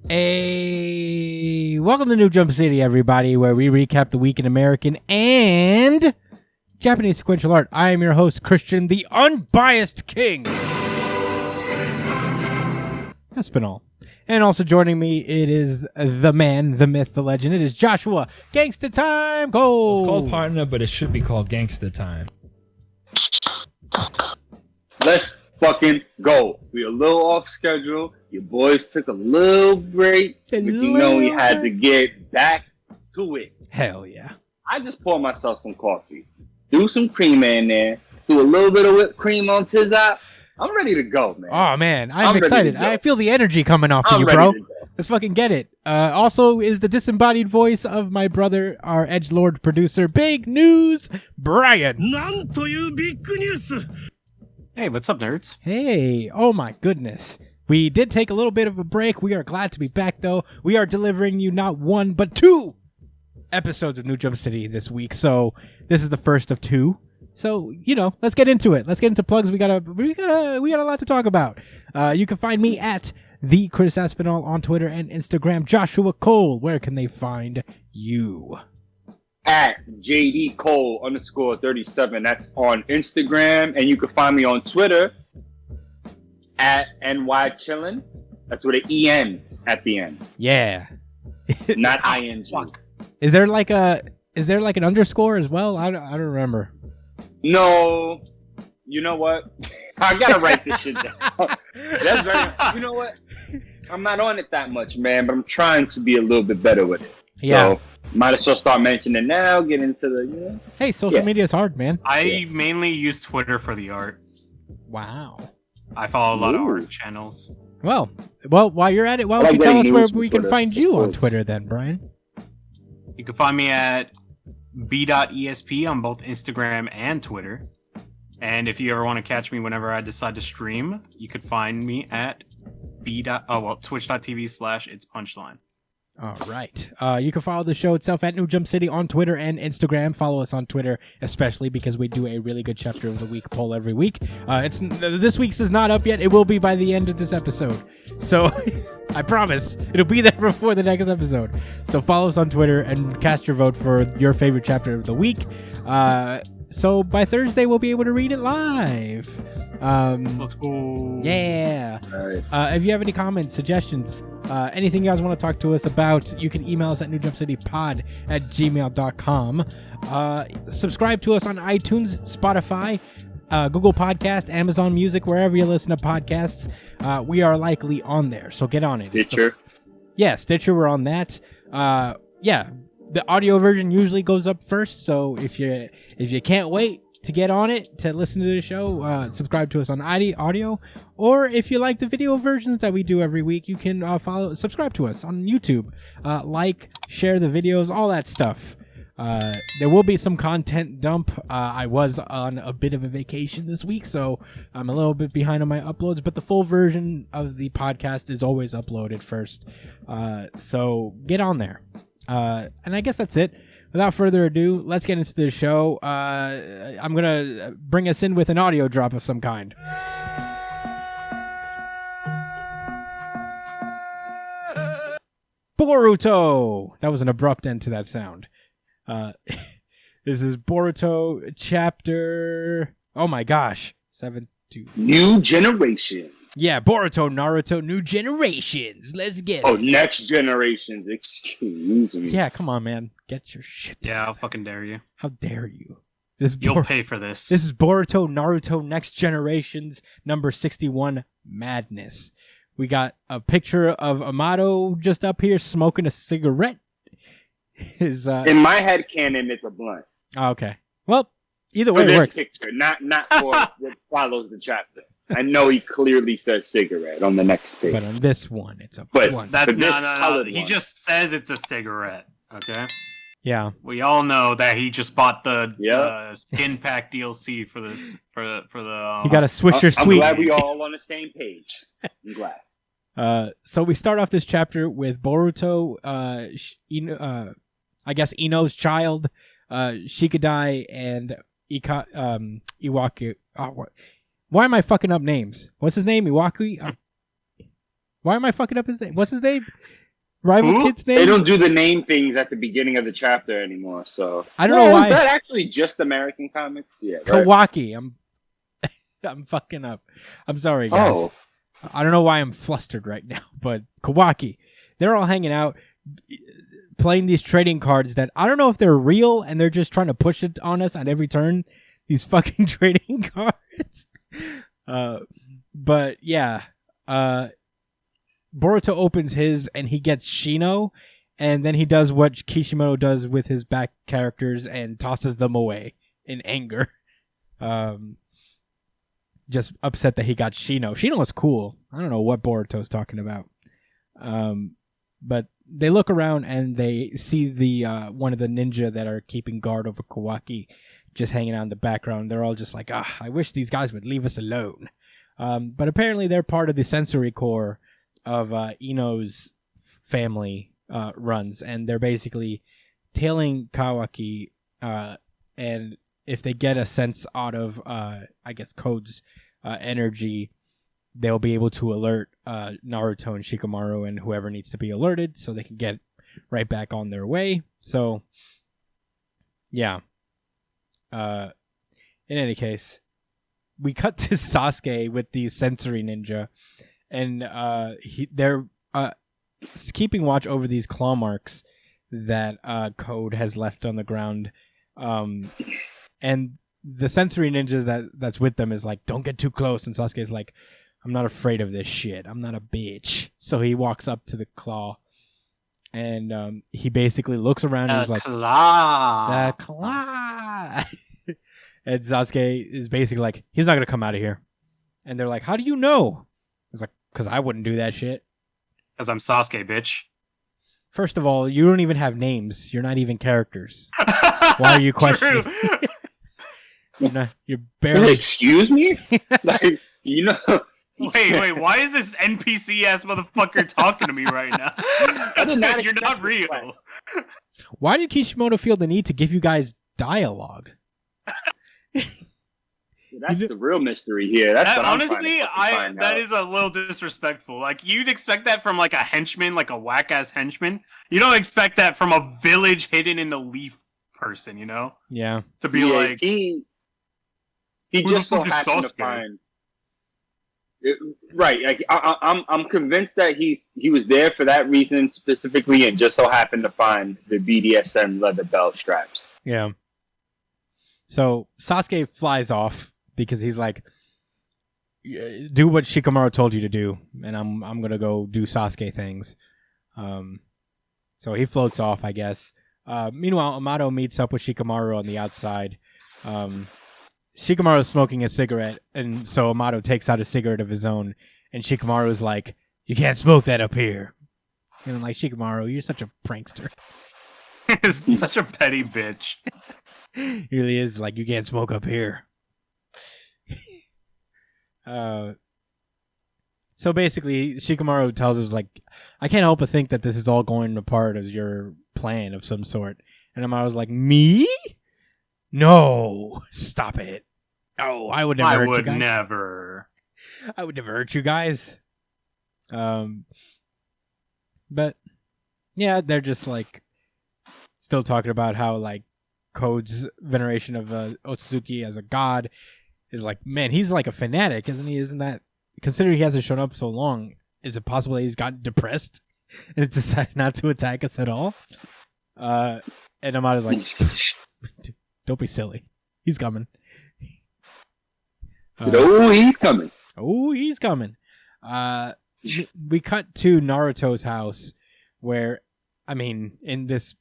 Hey, welcome to New Jump City, everybody, where we recap the week in American and Japanese sequential art. I am your host, Christian, the unbiased king. Espinal. And also joining me, it is the man, the myth, the legend. It is Joshua. Gangsta time, go! It's called partner, but it should be called gangsta time. Let's fucking go. We're a little off schedule. Your boys took a little break, but you know we had to get back to it. Hell yeah. I just poured myself some coffee. Do some cream in there. Do a little bit of whipped cream on Tizop. I'm ready to go, man. Oh, man. I'm excited. I feel the energy coming off of you, bro. Let's fucking get it. Also is the disembodied voice of my brother, our Edgelord producer, Big News, Brian. Hey, what's up, nerds? Hey, oh my goodness. We did take a little bit of a break. We are glad to be back, though. We are delivering you not one, but two episodes of New Jump City this week. So this is the first of two. So, you know, let's get into it. Let's get into plugs. We got a lot to talk about. You can find me at the Chris Aspinall on Twitter and Instagram. Joshua Cole, where can they find you? At JD Cole_37. That's on Instagram. And you can find me on Twitter at NYChillin. That's with an EN at the end. Yeah. Not ING. Is there like an underscore as well? I don't remember. No. You know what? I gotta write this shit down. That's very. You know what? I'm not on it that much, man, but I'm trying to be a little bit better with it. Yeah. So might as well start mentioning it now. Get into the. You know. Hey, social media is hard, man. I mainly use Twitter for the art. Wow. I follow a lot of art channels. Well, while you're at it, why don't you tell us where we can find you on Twitter then, Brian? You can find me at b.esp on both Instagram and Twitter. And if you ever want to catch me whenever I decide to stream, you could find me at twitch.tv/itspunchline. All right. You can follow the show itself at New Jump City on Twitter and Instagram. Follow us on Twitter, especially because we do a really good chapter of the week poll every week. This week's is not up yet. It will be by the end of this episode. So I promise it'll be there before the next episode. So follow us on Twitter and cast your vote for your favorite chapter of the week. So by Thursday, we'll be able to read it live. Let's go. Yeah. All right. If you have any comments, suggestions, anything you guys want to talk to us about, you can email us at newjumpcitypod@gmail.com. Subscribe to us on iTunes, Spotify, Google Podcast, Amazon Music, wherever you listen to podcasts. We are likely on there, so get on it. Stitcher. Stitcher, we're on that. The audio version usually goes up first, so if you can't wait to get on it, to listen to the show, subscribe to us on audio, or if you like the video versions that we do every week, you can subscribe to us on YouTube, share the videos, all that stuff. There will be some content dump. I was on a bit of a vacation this week, so I'm a little bit behind on my uploads, but the full version of the podcast is always uploaded first, so get on there. And I guess that's it. Without further ado, let's get into the show. I'm going to bring us in with an audio drop of some kind. Boruto! That was an abrupt end to that sound. This is Boruto chapter... Oh my gosh. 7-2. New Generation. Yeah, Boruto, Naruto, New Generations. Let's get it. Oh, Next Generations. Excuse me. Yeah, come on, man. Get your shit together. Yeah, I'll fucking dare you. How dare you? You'll pay for this. This is Boruto, Naruto, Next Generations, number 61, Madness. We got a picture of Amato just up here smoking a cigarette. In my head canon, it's a blunt. Oh, okay. Well, either way, it works. Picture, not for what follows the chapter. I know he clearly says cigarette on the next page. But on this one, it's a blunt. No. He just says it's a cigarette, okay? Yeah. We all know that he just bought the skin pack DLC for this. For the. He got a Swisher Sweet. I'm glad we all on the same page. I'm glad. So we start off this chapter with Boruto, I guess Ino's child, Shikadai, and Iwaki. Why am I fucking up names? What's his name? Iwaki? Why am I fucking up his name? What's his name? Rival Who? kid's name? They don't do the name things at the beginning of the chapter anymore, so I don't know why. Is that actually just American comics? Yeah, right. Kawaki. I'm fucking up. I'm sorry, guys. Oh, I don't know why I'm flustered right now, but Kawaki. They're all hanging out, playing these trading cards that I don't know if they're real and they're just trying to push it on us at every turn. These fucking trading cards. But yeah, Boruto opens his and he gets Shino, and then he does what Kishimoto does with his back characters and tosses them away in anger. Just upset that he got Shino. Shino was cool. I don't know what Boruto's talking about. But they look around and they see the one of the ninja that are keeping guard over Kawaki just hanging out in the background. They're all just like, I wish these guys would leave us alone. But apparently they're part of the sensory core of Ino's family runs, and they're basically tailing Kawaki, and if they get a sense out of, I guess, Code's energy, they'll be able to alert Naruto and Shikamaru and whoever needs to be alerted so they can get right back on their way. So, yeah. In any case, we cut to Sasuke with the sensory ninja, and they're keeping watch over these claw marks that Code has left on the ground. And the sensory ninja that's with them is like, don't get too close. And Sasuke's like, I'm not afraid of this shit. I'm not a bitch. So he walks up to the claw, and he basically looks around and is like, claw. the claw. And Sasuke is basically like, he's not going to come out of here. And they're like, how do you know? It's like, because I wouldn't do that shit. Because I'm Sasuke, bitch. First of all, you don't even have names. You're not even characters. Why are you questioning? You're barely... Excuse me? Like, you know... Wait, why is this NPC ass motherfucker talking to me right now? You're not real. Why did Kishimoto feel the need to give you guys dialogue? That's the real mystery here. That's what honestly, that out. Is a little disrespectful. Like, you'd expect that from like a henchman, like a whack ass henchman. You don't expect that from a village hidden in the leaf person, you know? Yeah. To be like, he just so happened to find. Right, like I'm convinced that he was there for that reason specifically, and just so happened to find the BDSM leather belt straps. Yeah. So Sasuke flies off because he's like, do what Shikamaru told you to do, and I'm gonna go do Sasuke things. So he floats off, I guess. Meanwhile, Amato meets up with Shikamaru on the outside. Shikamaru's smoking a cigarette, and so Amato takes out a cigarette of his own, and Shikamaru's like, you can't smoke that up here. And I'm like, Shikamaru, you're such a prankster. He's such a petty bitch. He really is, like, you can't smoke up here. So basically, Shikamaru tells us, like, I can't help but think that this is all going to part of your plan of some sort. And Amato's like, me? No, stop it. No, I would never hurt you guys. I would never hurt you guys. But, yeah, they're just, like, still talking about how, like, Code's veneration of Otsutsuki as a god is like, man, he's like a fanatic, isn't he? Isn't that, considering he hasn't shown up so long, is it possible that he's gotten depressed and decided not to attack us at all? And Amato's like, don't be silly. He's coming. He's coming. Oh, he's coming. We cut to Naruto's house where, I mean, in this,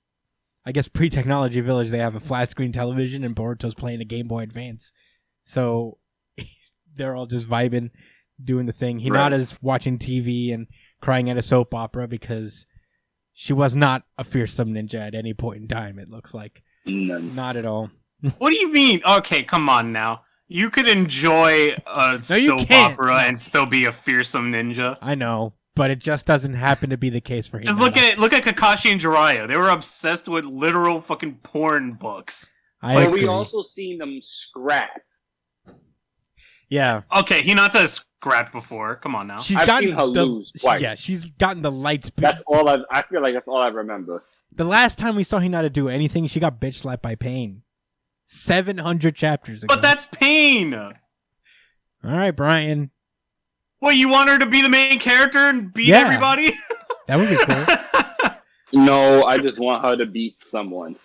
I guess, pre-technology village, they have a flat screen television and Boruto's playing a Game Boy Advance. So they're all just vibing, doing the thing. Hinata's watching TV and crying at a soap opera because she was not a fearsome ninja at any point in time, it looks like. None. Not at all. What do you mean? Okay, come on now. You could enjoy a soap opera and still be a fearsome ninja. I know, but it just doesn't happen to be the case for him. Just look at Kakashi and Jiraiya. They were obsessed with literal fucking porn books. But we also seen them scrap. Yeah. Okay, Hinata grabbed before. Come on now. I've seen her lose twice. Yeah, she's gotten the lights. That's all I feel like that's all I remember. The last time we saw Hinata do anything, she got bitch slapped by Pain. 700 chapters ago. But that's Pain. All right, Brian. What, you want her to be the main character and beat Yeah. everybody? That would be cool. No, I just want her to beat someone.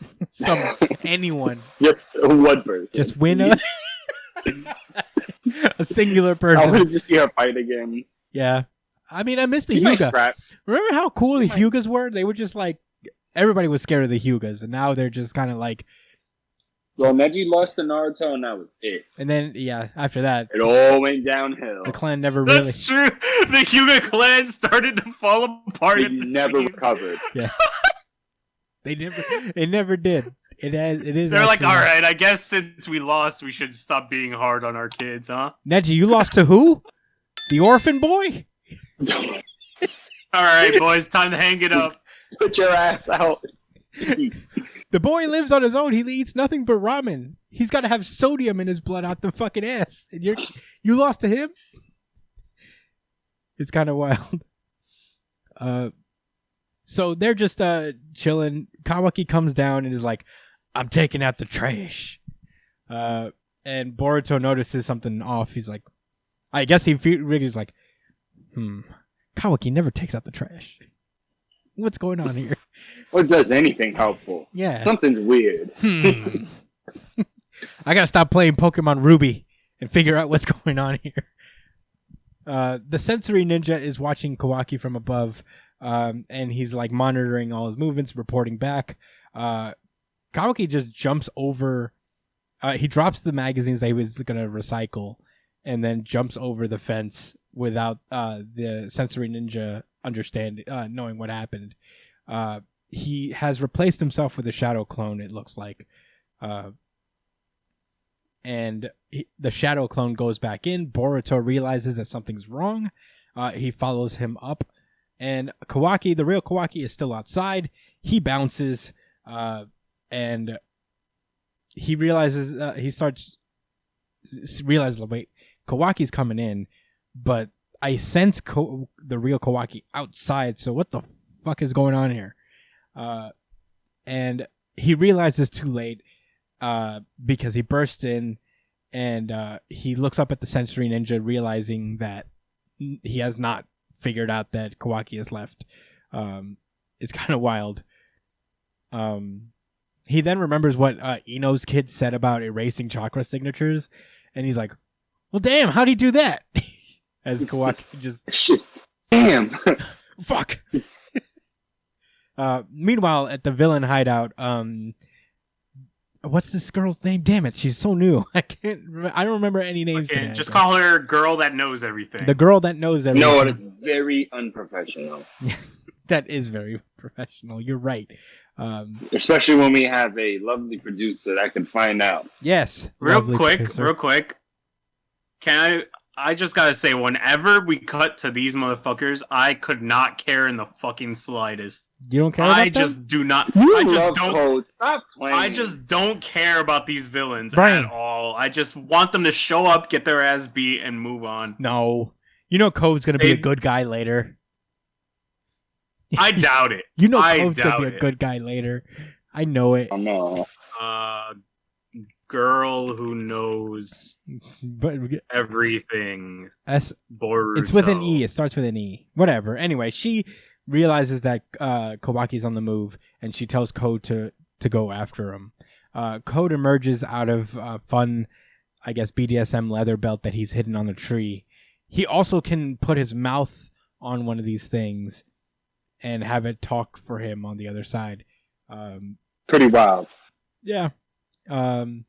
Anyone. Just one person. Just win a singular I person. want to just see her fight again. Yeah. I mean, I missed the She might Hyuga. scrap. Remember how cool the Hyugas were? They were just like, everybody was scared of the Hyugas, and now they're just kind of like, Well, Neji lost to Naruto, and that was it. and then, yeah, after that, It all went downhill. the clan never really, That's true. The Hyuga clan started to fall apart They at the never seams. recovered. they never did. It is. They're like, actually- all right, I guess since we lost, we should stop being hard on our kids, huh? Neji, you lost to who? The orphan boy? All right, boys, time to hang it up. Put your ass out. The boy lives on his own. He eats nothing but ramen. He's got to have sodium in his blood out the fucking ass. And you lost to him? It's kind of wild. So they're just chilling. Kawaki comes down and is like, I'm taking out the trash. And Boruto notices something off. He's like, I guess he's like, Kawaki never takes out the trash. What's going on here? Or does anything helpful. Yeah. Something's weird. I gotta stop playing Pokemon Ruby and figure out what's going on here. The sensory ninja is watching Kawaki from above, and he's like monitoring all his movements, reporting back. Kawaki just jumps over. He drops the magazines that he was gonna recycle, and then jumps over the fence without the sensory ninja knowing what happened. He has replaced himself with a shadow clone, it looks like. And the shadow clone goes back in. Boruto realizes that something's wrong. He follows him up. And Kawaki, the real Kawaki, is still outside. He bounces. And he realizes, wait, Kawaki's coming in. But I sense the real Kawaki outside. So what the fuck is going on here? And he realizes too late. Because he bursts in and he looks up at the sensory ninja, realizing that he has not figured out that Kawaki has left. It's kind of wild. He then remembers what Ino's kid said about erasing chakra signatures, and he's like, well, damn, how'd he do that? As Kawaki just... Shit. Damn. Fuck! Meanwhile, at the villain hideout, what's this girl's name? Damn it, she's so new. I don't remember any names today. Just call her Girl That Knows Everything. The girl that knows everything. No, it's very unprofessional. That is very professional. You're right. Especially when we have a lovely producer that can find out. Yes. Real lovely quick. Can I just gotta say, whenever we cut to these motherfuckers, I could not care in the fucking slightest. You don't care about I them? just do not. You I just love don't. Code. Stop playing. I just don't care about these villains Brian. at all. I just want them to show up, get their ass beat, and move on. No. You know Code's going to be a They- good guy later. I doubt it. You know I Code's going to be doubt a it. good guy later. I know it. Oh, no. Girl who knows But everything. Boruto. it's with an E. It starts with an E. Whatever. Anyway, she realizes that Kawaki's on the move, and she tells Code to go after him. Code emerges out of fun, I guess, BDSM leather belt that he's hidden on a tree. He also can put his mouth on one of these things and have it talk for him on the other side. Pretty wild. Yeah. Damn.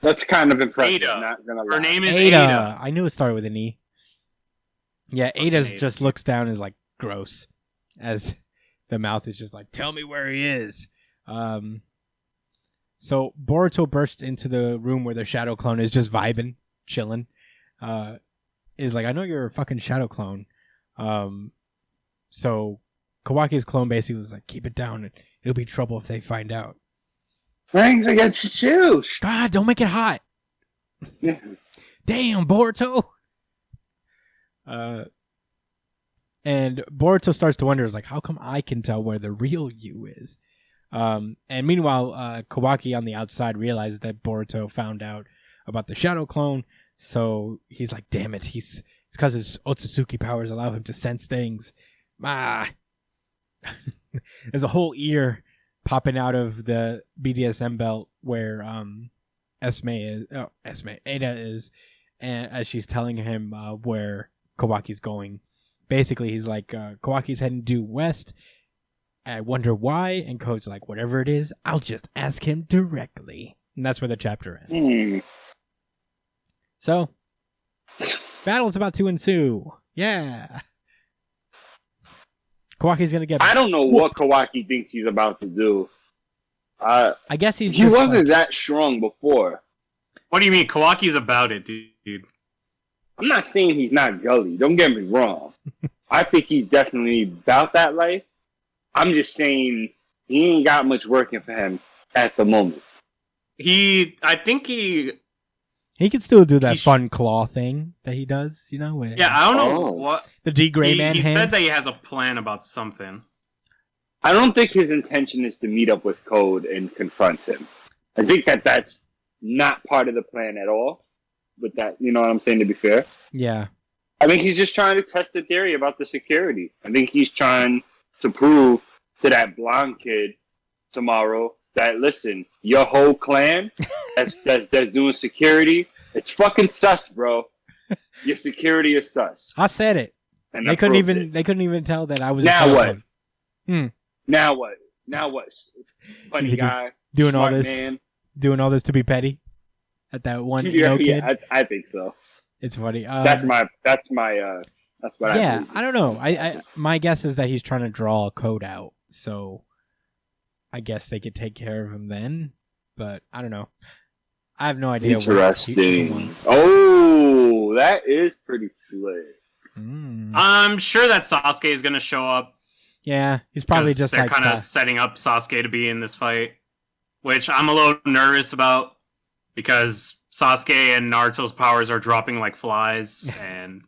That's kind of impressive. Ada. Not gonna lie. Her name is Ada. Ada. I knew it started with an E. Yeah, Ada just looks down and is like, gross. As the mouth is just like, tell me where he is. So Boruto bursts into the room where the shadow clone is just vibing, chilling. Is like, I know you're a fucking shadow clone. So Kawaki's clone basically is like, keep it down. It'll be trouble if they find out. Rings against you. God, don't make it hot. Yeah. damn, Boruto. And Boruto starts to wonder, is like, how come I can tell where the real you is? And meanwhile, Kawaki on the outside realizes that Boruto found out about the shadow clone. So he's like, damn it, it's because his Otsutsuki powers allow him to sense things. There's a whole ear popping out of the BDSM belt where Ada is, and as she's telling him where Kawaki's going. Basically, he's like, Kawaki's heading due west. I wonder why. And Code's like, whatever it is, I'll just ask him directly. And that's where the chapter ends. So, battle's about to ensue. Yeah. Kawaki's going to get... I don't know what Kawaki thinks he's about to do. I guess he wasn't that strong before. What do you mean? Kawaki's about it, dude. I'm not saying he's not gully. Don't get me wrong. I think he's definitely about that life. I'm just saying he ain't got much working for him at the moment. I think he can still do that fun claw thing that he does, you know? Yeah, I don't know what... The D-Gray Man He hand. said that he has a plan about something. I don't think his intention is to meet up with Code and confront him. I think that's not part of the plan at all. With that, you know what I'm saying, to be fair? Yeah. I think he's just trying to test the theory about the security. I think he's trying to prove to that blonde kid tomorrow that, listen, your whole clan that's doing security, it's fucking sus, bro. Your security is sus. I said it. And they couldn't even tell that I was... Now what? Now what? Now what? Funny guy. Doing all this. Man. Doing all this to be petty? At that one kid? Yeah, I think so. It's funny. That's what I Yeah, I don't know. I my guess is that he's trying to draw a Code out, so I guess they could take care of him then. But I don't know. I have no idea. Interesting. Oh, that is pretty slick. I'm sure that Sasuke is going to show up. Yeah, he's probably just they're like kind of setting up Sasuke to be in this fight, which I'm a little nervous about because Sasuke and Naruto's powers are dropping like flies, and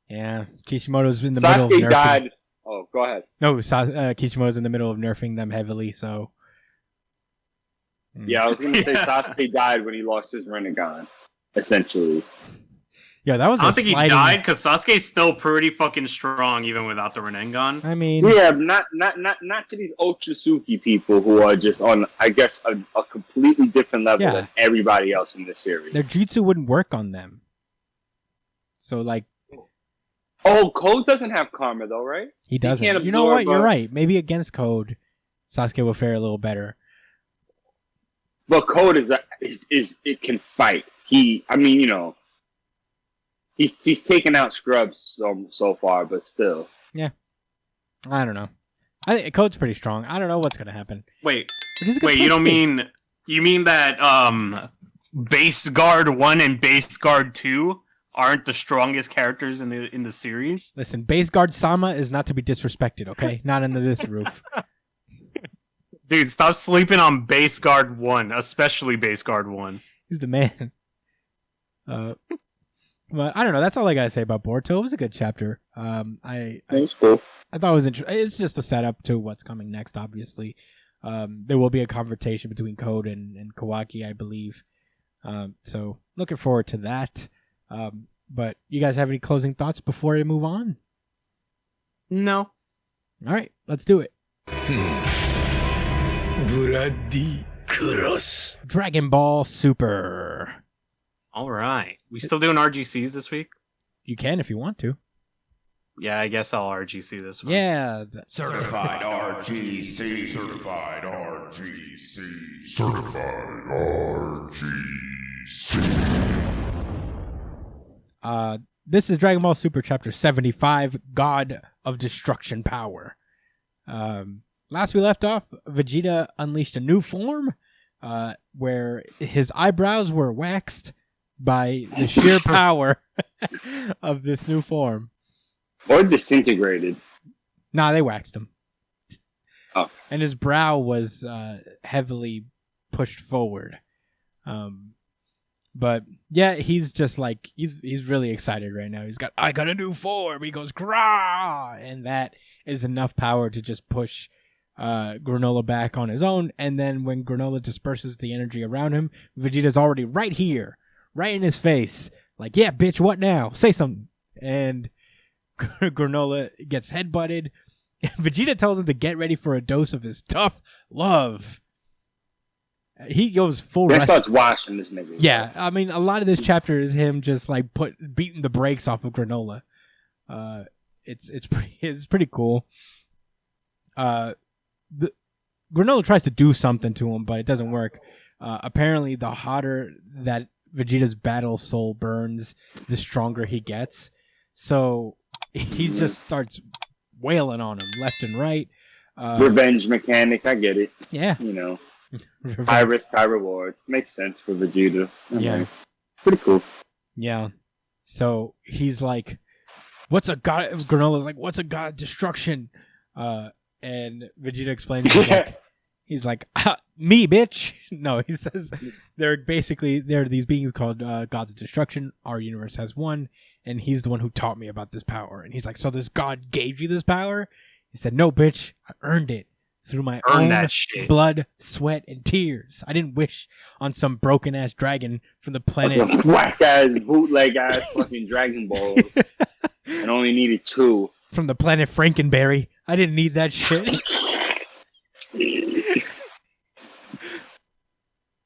yeah, Kishimoto's in the middle of nerfing. Sasuke died. Oh, go ahead. No, Kishimoto's in the middle of nerfing them heavily, so... Yeah, I was going to say Sasuke died when he lost his Rinnegan, essentially. Yeah, that was I don't think he died, because Sasuke's still pretty fucking strong, even without the Rinnegan. I mean... Yeah, not to these Otsutsuki people who are just on, I guess, a completely different level than everybody else in this series. Their jutsu wouldn't work on them. So, like... Oh, Code doesn't have karma, though, right? He doesn't. You know what? You're right. Maybe against Code, Sasuke will fare a little better. But Code is it can fight. He's taken out scrubs so far, but still. Yeah. I don't know. I think Code's pretty strong. I don't know what's gonna happen. Wait, you mean that Base Guard 1 and Base Guard 2 aren't the strongest characters in the series? Listen, Base Guard Sama is not to be disrespected, okay? Not under this roof. Dude, stop sleeping on Base Guard 1, especially Base Guard 1. He's the man. But I don't know. That's all I gotta say about Boruto. It was a good chapter. That's cool. I thought it was interesting. It's just a setup to what's coming next, obviously. There will be a confrontation between Code and Kawaki, I believe. So looking forward to that. But you guys have any closing thoughts before we move on? No. All right, let's do it. Bloody Cross. Dragon Ball Super. All right. We still doing RGCs this week? You can if you want to. Yeah, I guess I'll RGC this one. Yeah. Certified RGC. Certified RGC. Certified RGC. This is Dragon Ball Super Chapter 75, God of Destruction Power. Last we left off, Vegeta unleashed a new form, where his eyebrows were waxed by the sheer power of this new form. Or disintegrated. Nah, they waxed him. Oh. And his brow was heavily pushed forward. But yeah, he's just like he's really excited right now. I got a new form. He goes grah, and that is enough power to just push Granola back on his own. And then when Granola disperses the energy around him, Vegeta's already right here, right in his face. Like, yeah, bitch, what now? Say something. And Granola gets headbutted. Vegeta tells him to get ready for a dose of his tough love. He goes full. They starts washing this nigga. Yeah, I mean, a lot of this chapter is him just like beating the brakes off of Granola. It's pretty cool. Granola tries to do something to him, but it doesn't work. Apparently, the hotter that Vegeta's battle soul burns, the stronger he gets. So he just starts wailing on him left and right. Revenge mechanic, I get it. Yeah. You know, high risk, high reward. Makes sense for Vegeta. Yeah. Pretty cool. Yeah. So he's like, what's a god? Granola's like, what's a god of destruction? And Vegeta explains, he's like, me, bitch. No, he says they're these beings called gods of destruction. Our universe has one, and he's the one who taught me about this power. And he's like, so this god gave you this power? He said, no, bitch, I earned it through my own blood, sweat, and tears. I didn't wish on some broken ass dragon from the planet. Some whack ass, bootleg ass fucking Dragon Balls, and only needed 2 from the planet Frankenberry. I didn't need that shit.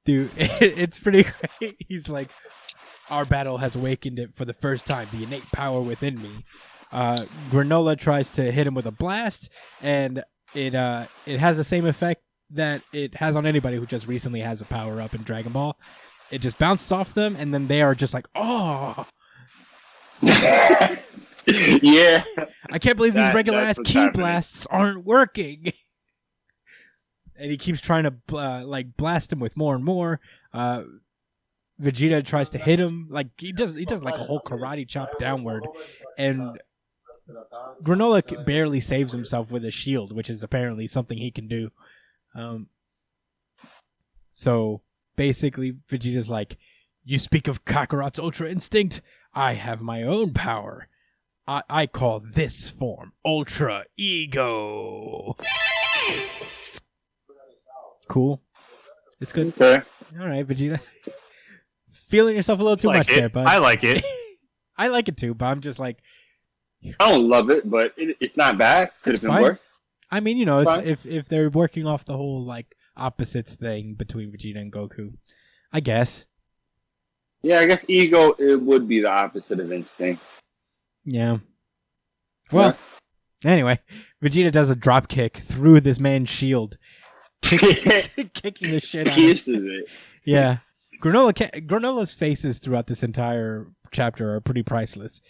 Dude, it's pretty great. He's like, our battle has awakened it for the first time, the innate power within me. Granola tries to hit him with a blast, and it has the same effect that it has on anybody who just recently has a power up in Dragon Ball. It just bounces off them, and then they are just like, oh. Yeah. I can't believe these regular ass ki blasts aren't working. And he keeps trying to blast him with more and more. Vegeta tries to hit him. Like he does like a whole karate chop downward, and Granola barely saves himself with a shield, which is apparently something he can do. So basically, Vegeta's like, "You speak of Kakarot's Ultra Instinct. I have my own power. I call this form Ultra Ego." Cool. It's good. Okay. All right, Vegeta. Feeling yourself a little too much there, bud. I like it. I like it too, but I'm just like, I don't love it, but it's not bad. Could have been fine. worse. I mean, you know, it's, if they're working off the whole like opposites thing between Vegeta and Goku, I guess. Yeah, I guess ego it would be the opposite of instinct. Yeah. Well, anyway, Vegeta does a drop kick through this man's shield, kicking the shit out of Pierces him. it. Yeah. Granola's faces throughout this entire chapter are pretty priceless.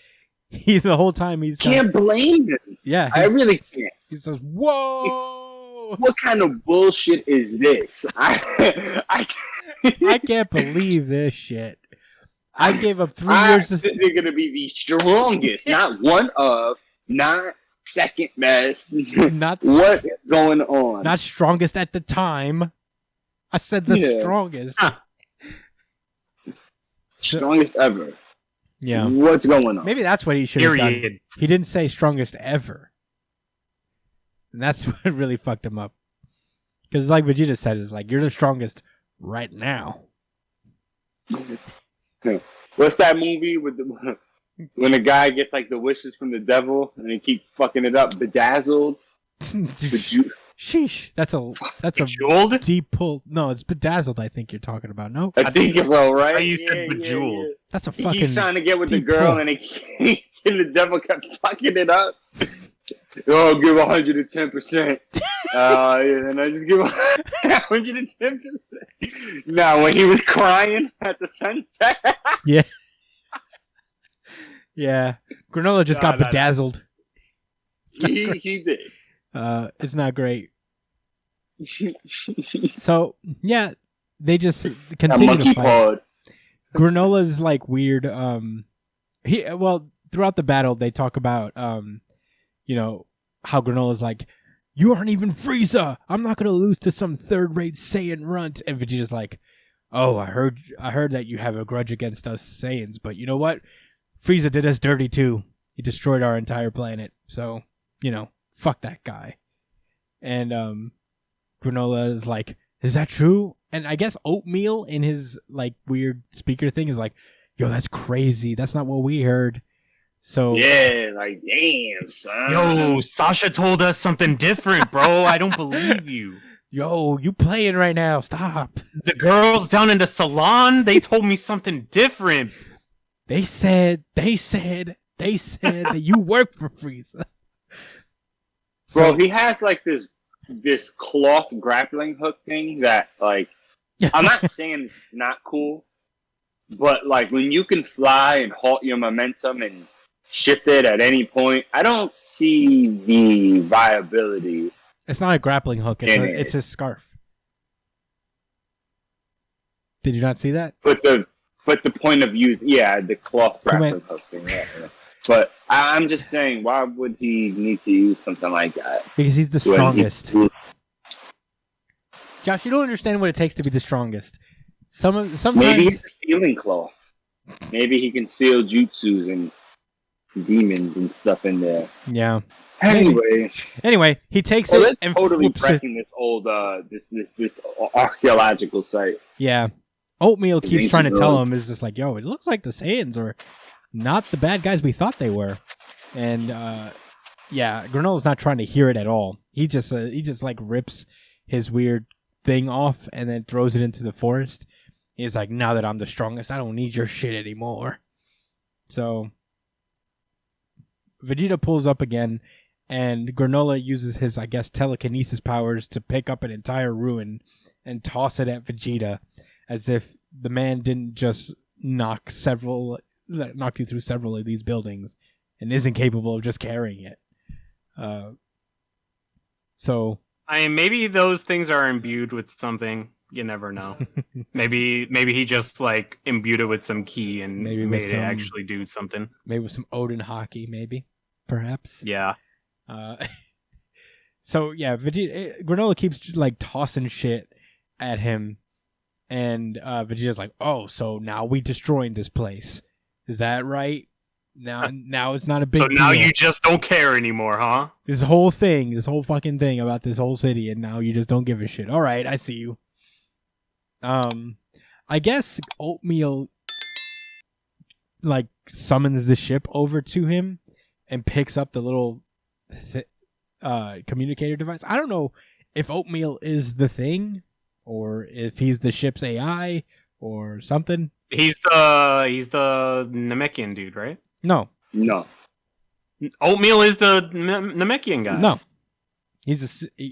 The whole time he's can't blame him. Yeah, I really can't. He says, "Whoa! What kind of bullshit is this? I can't believe this shit. I gave up 3 years. They're gonna be the strongest, not one of, not second best. Not what is going on? Not strongest at the time. I said the strongest. Strongest ever. Yeah. What's going on? Maybe that's what he should have done. He didn't say strongest ever. And that's what really fucked him up. Because like Vegeta said, it's like, you're the strongest right now. What's that movie with when the guy gets like the wishes from the devil and he keeps fucking it up? Bedazzled? Sheesh. That's Bejeweled? a deep pull. No, it's Bedazzled, I think you're talking about. No? I think it's all right. You said Bejeweled. Yeah. That's a fucking He's trying to get with the girl pull. and the devil kept fucking it up. Oh, give 110%. And I just give 110%. No, when he was crying at the sunset. Yeah. Yeah. Granola just got bedazzled. He did. It's not great. So, yeah, they just continue to fight. Pod. Granola's like weird. Throughout the battle, they talk about, you know, how Granola's like, you aren't even Frieza. I'm not going to lose to some third-rate Saiyan runt. And Vegeta's like, "Oh, I heard that you have a grudge against us Saiyans, but you know what? Frieza did us dirty too. He destroyed our entire planet. So, fuck that guy." And Granola is like, "Is that true?" And I guess Oatmeal in his like weird speaker thing is like, "Yo, that's crazy. That's not what we heard." So Yeah, like damn, son. Yo, Sasha told us something different, bro. I don't believe you. yo, you playing right now? Stop. The girls down in the salon, they told me something different. They said that you work for Frieza. Bro, he has like this cloth grappling hook thing that like I'm not saying it's not cool, but like when you can fly and halt your momentum and shift it at any point, I don't see the viability. It's not a grappling hook. It's his scarf. Did you not see that? But the point of use, the cloth grappling hook thing. Yeah. But I'm just saying, why would he need to use something like that? Because he's the strongest. Josh, you don't understand what it takes to be the strongest. Sometimes maybe it's a sealing cloth. Maybe he can seal jutsus and demons and stuff in there. Yeah. Anyway, he takes it and totally flips wrecking this old this archaeological site. Yeah. Oatmeal keeps trying to tell him, is just like, yo, it looks like the Saiyans are not the bad guys we thought they were. And Granola's not trying to hear it at all. He just like rips his weird thing off and then throws it into the forest. He's like, now that I'm the strongest, I don't need your shit anymore. So Vegeta pulls up again, and Granola uses his, I guess, telekinesis powers to pick up an entire ruin and toss it at Vegeta, as if the man didn't just knock you through several of these buildings and isn't capable of just carrying it. So I mean, maybe those things are imbued with something. You never know. maybe he just like imbued it with some key and made it actually do something. Maybe with some Odin hockey, maybe, perhaps. Yeah. So yeah, Granola keeps like tossing shit at him, and Vegeta's like, "Oh, so now we destroying this place? Is that right? Now it's not a big. So now deal. you just don't care anymore, huh? This whole fucking thing about this whole city, and now you just don't give a shit. All right, I see you. I guess Oatmeal like summons the ship over to him and picks up the little communicator device. I don't know if Oatmeal is the thing or if he's the ship's AI or something. He's the Namekian dude, right? No. Oatmeal is the Namekian guy. No. He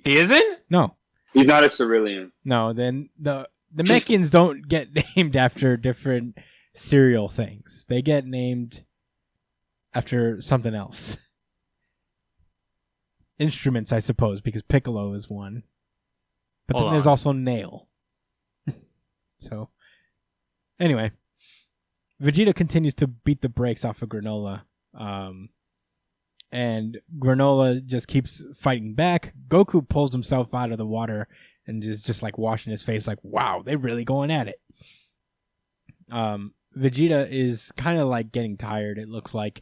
isn't? No. He's not a Cerulean. No, then the Namekians don't get named after different cereal things. They get named after something else. Instruments, I suppose, because Piccolo is one. But then there's also Nail. So, anyway. Vegeta continues to beat the brakes off of Granola. And Granola just keeps fighting back. Goku pulls himself out of the water and is just like washing his face like, wow, they're really going at it. Vegeta is kind of like getting tired, it looks like.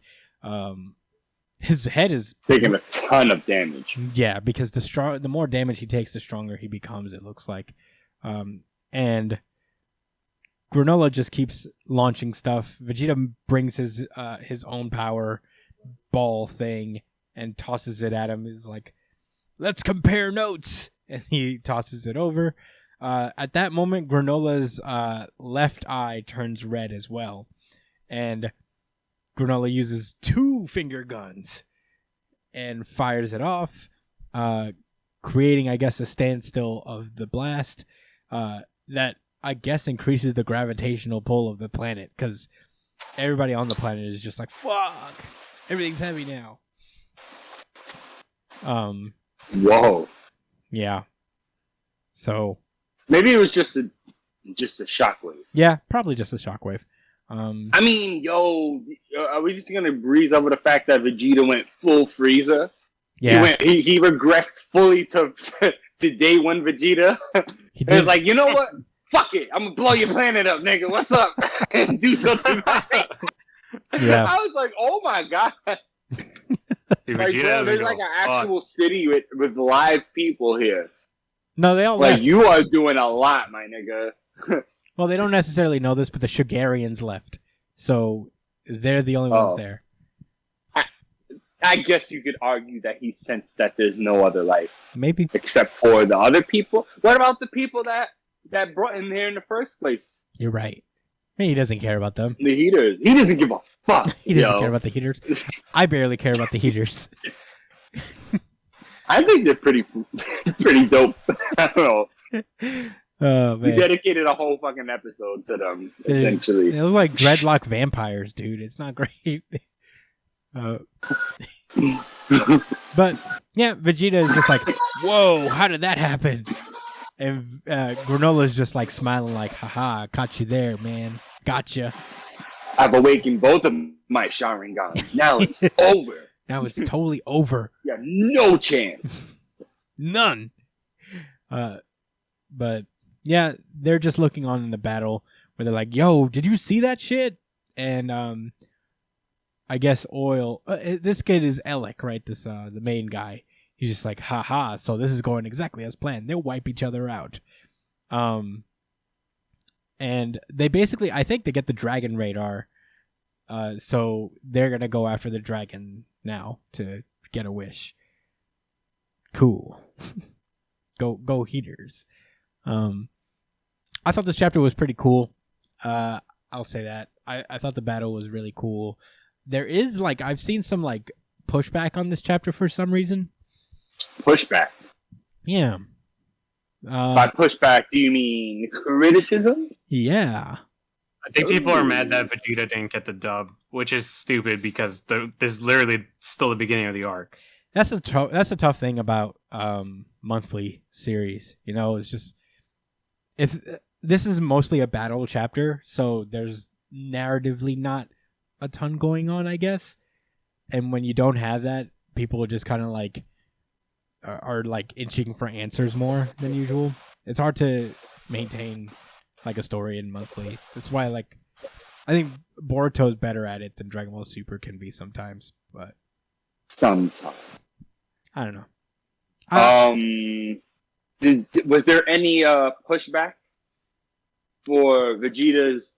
His head is taking a ton of damage. Yeah, because the more damage he takes, the stronger he becomes, it looks like. And Granola just keeps launching stuff. Vegeta brings his own power ball thing and tosses it at him. He's like, let's compare notes. And he tosses it over. At that moment, Granola's left eye turns red as well. And Granola uses 2 finger guns and fires it off, creating, I guess, a standstill of the blast that, I guess, increases the gravitational pull of the planet, because everybody on the planet is just like, fuck, everything's heavy now. Whoa. Yeah. So maybe it was just a shockwave. Yeah, probably just a shockwave. I mean, are we just gonna breeze over the fact that Vegeta went full Frieza? Yeah, he regressed fully to day one Vegeta. It was like, you know what? fuck it, I'm gonna blow your planet up, nigga. What's up? And do something. Yeah. I was like, oh my god. Dude, Like, Vegeta bro, doesn't there's give like a an fuck. actual city with live people here. No, they all Like, left. you are doing a lot, my nigga. Well, they don't necessarily know this, but the Shugarians left. So they're the only ones Oh. there. I guess you could argue that he sensed that there's no other life Maybe. except for the other people. What about the people that brought him there in the first place? You're right. He doesn't care about them. The heaters. He doesn't give a fuck. He doesn't yo. care about the heaters. I barely care about the heaters. I think they're pretty dope. I don't know. Oh, We man. dedicated a whole fucking episode to them, essentially. They look like dreadlock vampires, dude. It's not great. But, yeah, Vegeta is just like, whoa, how did that happen? And Granola's just like smiling like, haha, caught you there, man. Gotcha. I've awakened both of my Sharingans. Now it's over. Now it's totally over. You have no chance. None. But yeah, they're just looking on in the battle where they're like, yo, did you see that shit? And I guess Oil, this kid is Alec, right? This the main guy. He's just like, haha, so this is going exactly as planned. They'll wipe each other out. And they basically, I think they get the dragon radar. So they're going to go after the dragon now to get a wish. Cool. Go heaters. I thought this chapter was pretty cool. I'll say that. I thought the battle was really cool. There is like, I've seen some like pushback on this chapter for some reason. Pushback. Yeah. By pushback, do you mean criticism? Yeah. I think people are mad that Vegeta didn't get the dub, which is stupid because this is literally still the beginning of the arc. That's a tough thing about monthly series. You know, it's just if this is mostly a battle chapter, so there's narratively not a ton going on, I guess. And when you don't have that, people are just kind of like are like itching for answers more than usual. It's hard to maintain like a story in monthly. That's why like I think Boruto's better at it than Dragon Ball Super can be sometimes, but Sometimes. I don't know. Was there any pushback for Vegeta's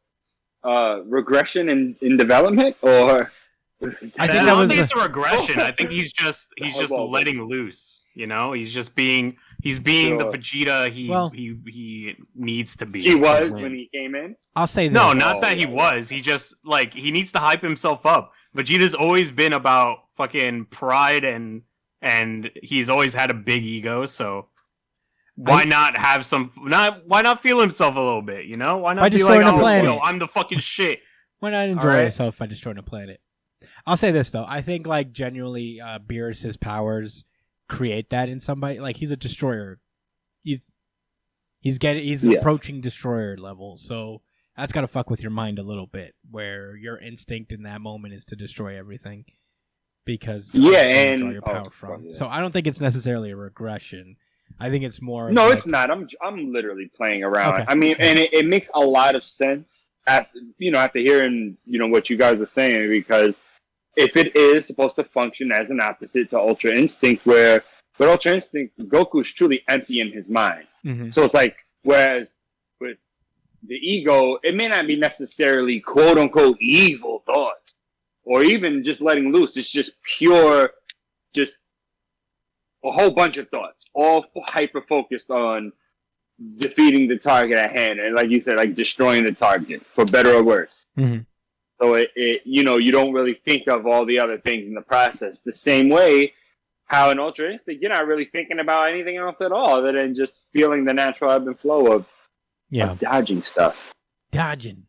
regression in development, or? I think I that don't was think it's a regression. I think he's just letting loose. You know, he's being Sure. the Vegeta he needs to be. He was when he came in. I'll say this. No, not that he was. He just like he needs to hype himself up. Vegeta's always been about fucking pride and he's always had a big ego. So why not have some? Why not feel himself a little bit? You know, why By not be destroying like, a oh, planet. yo, I'm the fucking shit. Why not enjoy Alright. yourself by destroying a planet? I'll say this though. I think like genuinely Beerus's powers create that in somebody. Like he's a destroyer. He's approaching destroyer level. So that's gotta fuck with your mind a little bit, where your instinct in that moment is to destroy everything. Because Yeah, that's where you and- draw your power oh, from. fuck yeah. So I don't think it's necessarily a regression. I think it's more. No, of it's not. I'm literally playing around. Okay. I mean, and it makes a lot of sense after hearing what you guys are saying, because if it is supposed to function as an opposite to Ultra Instinct, with Ultra Instinct, Goku's truly empty in his mind. Mhm. So it's like, whereas with the ego, it may not be necessarily quote unquote evil thoughts, or even just letting loose. It's just pure, just a whole bunch of thoughts, all hyper focused on defeating the target at hand, and like you said, like destroying the target, for better or worse. Mhm. So it you don't really think of all the other things in the process. The same way how in Ultra Instinct, you're not really thinking about anything else at all other than just feeling the natural ebb and flow of dodging stuff. Dodging.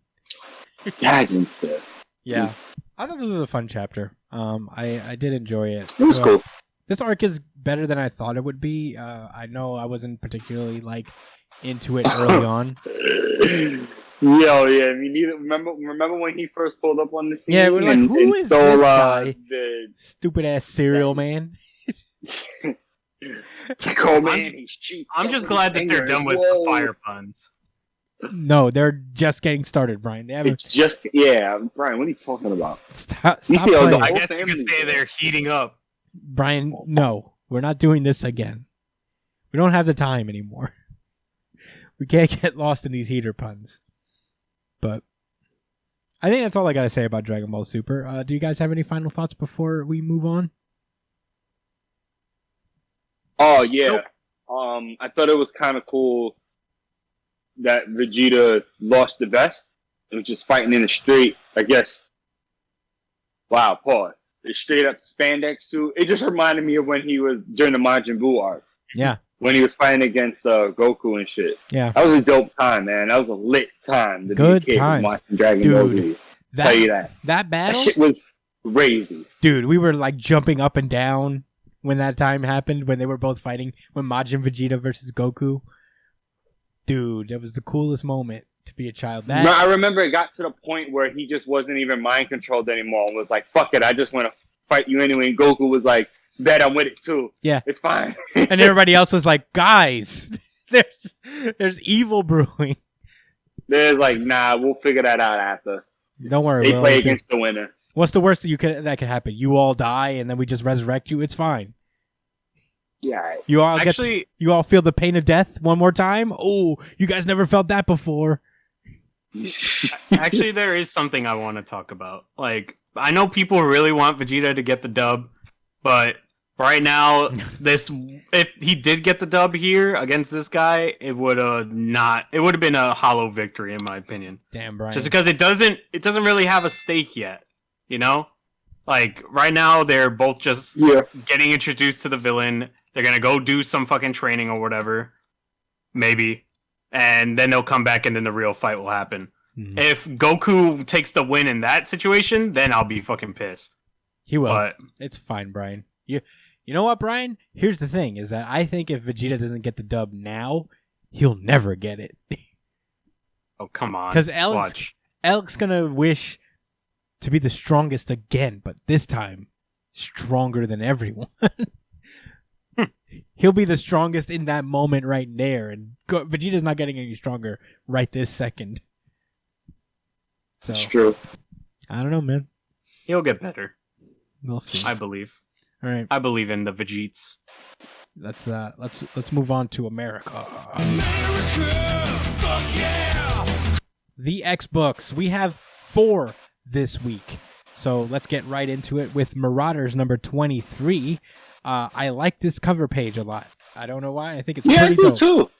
Stuff. Yeah. I thought this was a fun chapter. I did enjoy it. It was cool. This arc is better than I thought it would be. I know I wasn't particularly like into it early on. Yo, yeah, I mean, remember when he first pulled up on the scene? Yeah, we're like, who is stole, this guy? The Stupid ass cereal man. Tickle man, he shoots. I'm just glad that they're done with the fire puns. No, they're just getting started, Brian. They haven't. It's just Brian. What are you talking about? Stop You see, playing. I guess you could say they're heating up. Brian, no, we're not doing this again. We don't have the time anymore. We can't get lost in these heater puns. But I think that's all I got to say about Dragon Ball Super. Do you guys have any final thoughts before we move on? Oh yeah. Nope. I thought it was kind of cool that Vegeta lost the vest and was just fighting in the street. I guess. Wow, pause. The straight up spandex suit. It just reminded me of when he was during the Majin Buu arc. Yeah. When he was fighting against Goku and shit. Yeah. That was a dope time, man. That was a lit time. To Good be a kid times. watching Dragon Dude, Ball Z. Tell you that. That That battle? shit was crazy. Dude, we were like jumping up and down when that time happened, when they were both fighting, when Majin Vegeta versus Goku. Dude, that was the coolest moment to be a child. No, I remember it got to the point where he just wasn't even mind controlled anymore and was like, fuck it, I just want to fight you anyway. And Goku was like, bet I'm with it too. Yeah. It's fine. And everybody else was like, guys, there's evil brewing. They're like, nah, we'll figure that out after. Don't worry. They we'll play do- against the winner. What's the worst that could happen? You all die and then we just resurrect you. It's fine. Yeah. You all Actually, you all feel the pain of death one more time. Oh, you guys never felt that before. Actually, there is something I want to talk about. Like, I know people really want Vegeta to get the dub, but right now, if he did get the dub here against this guy, it would have been a hollow victory in my opinion. Damn, Brian. Just because it doesn't really have a stake yet, you know? Like, right now, they're both just getting introduced to the villain. They're gonna go do some fucking training or whatever. Maybe. And then they'll come back and then the real fight will happen. Mhm. If Goku takes the win in that situation, then I'll be fucking pissed. He will. But It's fine, Brian. You know what, Brian? Here's the thing: is that I think if Vegeta doesn't get the dub now, he'll never get it. oh, come on. Because Watch. Alex gonna wish to be the strongest again, but this time stronger than everyone. He'll be the strongest in that moment right there, and Vegeta's not getting any stronger right this second. So It's true. I don't know, man. He'll get better. We'll see. I believe. All right, I believe in the Vegetes. let's move on to America. The X books. We have 4 this week, so let's get right into it with Marauders number 23. I like this cover page a lot. I don't know why. I think it's Yeah, I pretty do dope. too.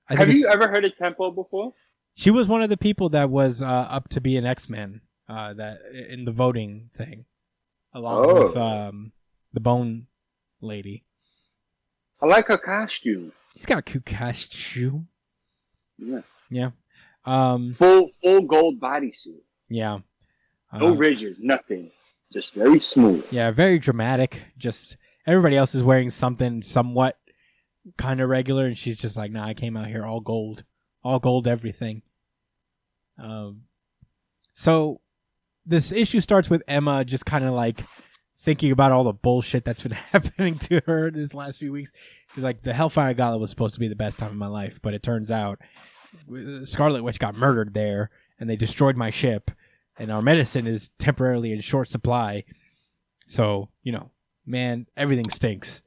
I think Have it's- you ever heard of Tempo before? She was one of the people that was up to be an X-Men that in the voting thing, along with the Bone Lady. I like her costume. She's got a cute costume. Yeah. Yeah. Full gold bodysuit. Yeah. No ridges, nothing. Just very smooth. Yeah, very dramatic. Just everybody else is wearing something somewhat kind of regular, and she's just like, nah, I came out here all gold everything. So this issue starts with Emma just kind of like thinking about all the bullshit that's been happening to her this last few weeks. She's like, the Hellfire Gala was supposed to be the best time of my life, but it turns out Scarlet Witch got murdered there, and they destroyed my ship, and our medicine is temporarily in short supply. So, man, everything stinks.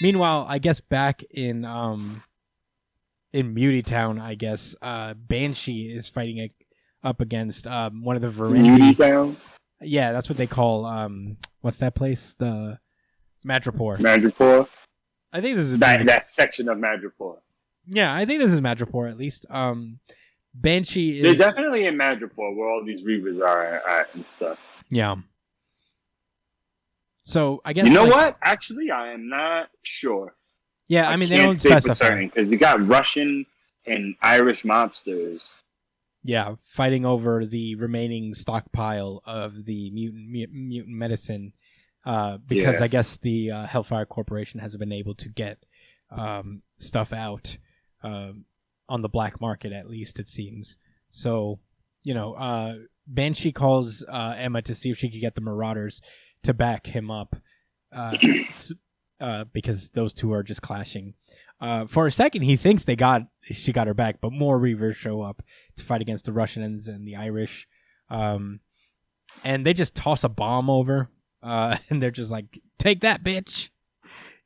Meanwhile, I guess back in Muty Town, I guess, Banshee is fighting up against one of the Beauty Verendi. Town? Yeah, that's what they call, what's that place? The Madripoor. Madripoor? I think this is That section of Madripoor. Yeah, I think this is Madripoor at least. Banshee is... They're definitely in Madripoor where all these Reavers are at and stuff. Yeah. So, I guess... You know what? Actually, I am not sure. Yeah, I mean, they can't don't say for specify. certain because you got Russian and Irish mobsters. Yeah, fighting over the remaining stockpile of the mutant medicine, because I guess the Hellfire Corporation hasn't been able to get stuff out on the black market, at least it seems. So, Banshee calls Emma to see if she could get the Marauders to back him up, because those two are just clashing. For a second, he thinks she got her back, but more Reavers show up to fight against the Russians and the Irish. And they just toss a bomb over, and they're just like, take that, bitch.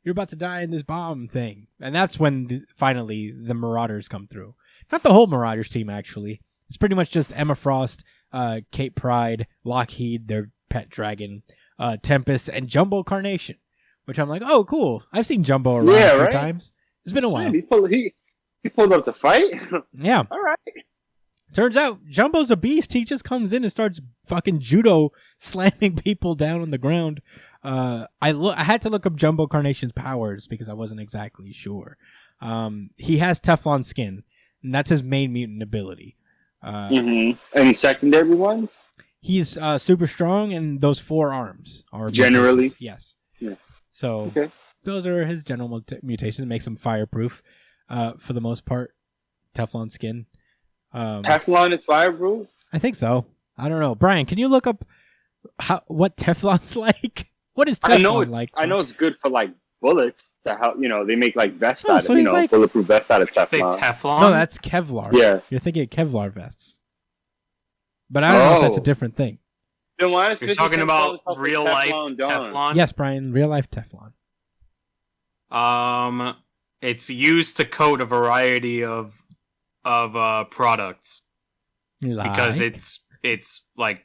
You're about to die in this bomb thing. And that's when finally the Marauders come through. Not the whole Marauders team, actually. It's pretty much just Emma Frost, Kate Pryde, Lockheed, their pet dragon, Tempest, and Jumbo Carnation. Which I'm like, oh, cool. I've seen Jumbo around a few times. It's been a while. He pulled up to fight? Yeah. All right. Turns out Jumbo's a beast. He just comes in and starts fucking judo slamming people down on the ground. I had to look up Jumbo Carnation's powers because I wasn't exactly sure. He has Teflon skin, and that's his main mutant ability. Any secondary ones? He's super strong, and those 4 arms are generally mutations. Yes. Yeah. So those are his general mutations. It makes him fireproof, for the most part. Teflon skin. Teflon is fireproof? I think so. I don't know. Brian, can you look up what Teflon's like? What is Teflon like? I know it's good for like bullets. That help, they make like vests out of like, bulletproof vests out of Teflon. Teflon? No, that's Kevlar. Yeah, you're thinking of Kevlar vests. But I don't know if that's a different thing. Then why is you're talking about real life Teflon? Yes, Brian, real life Teflon. It's used to coat a variety of products because it's like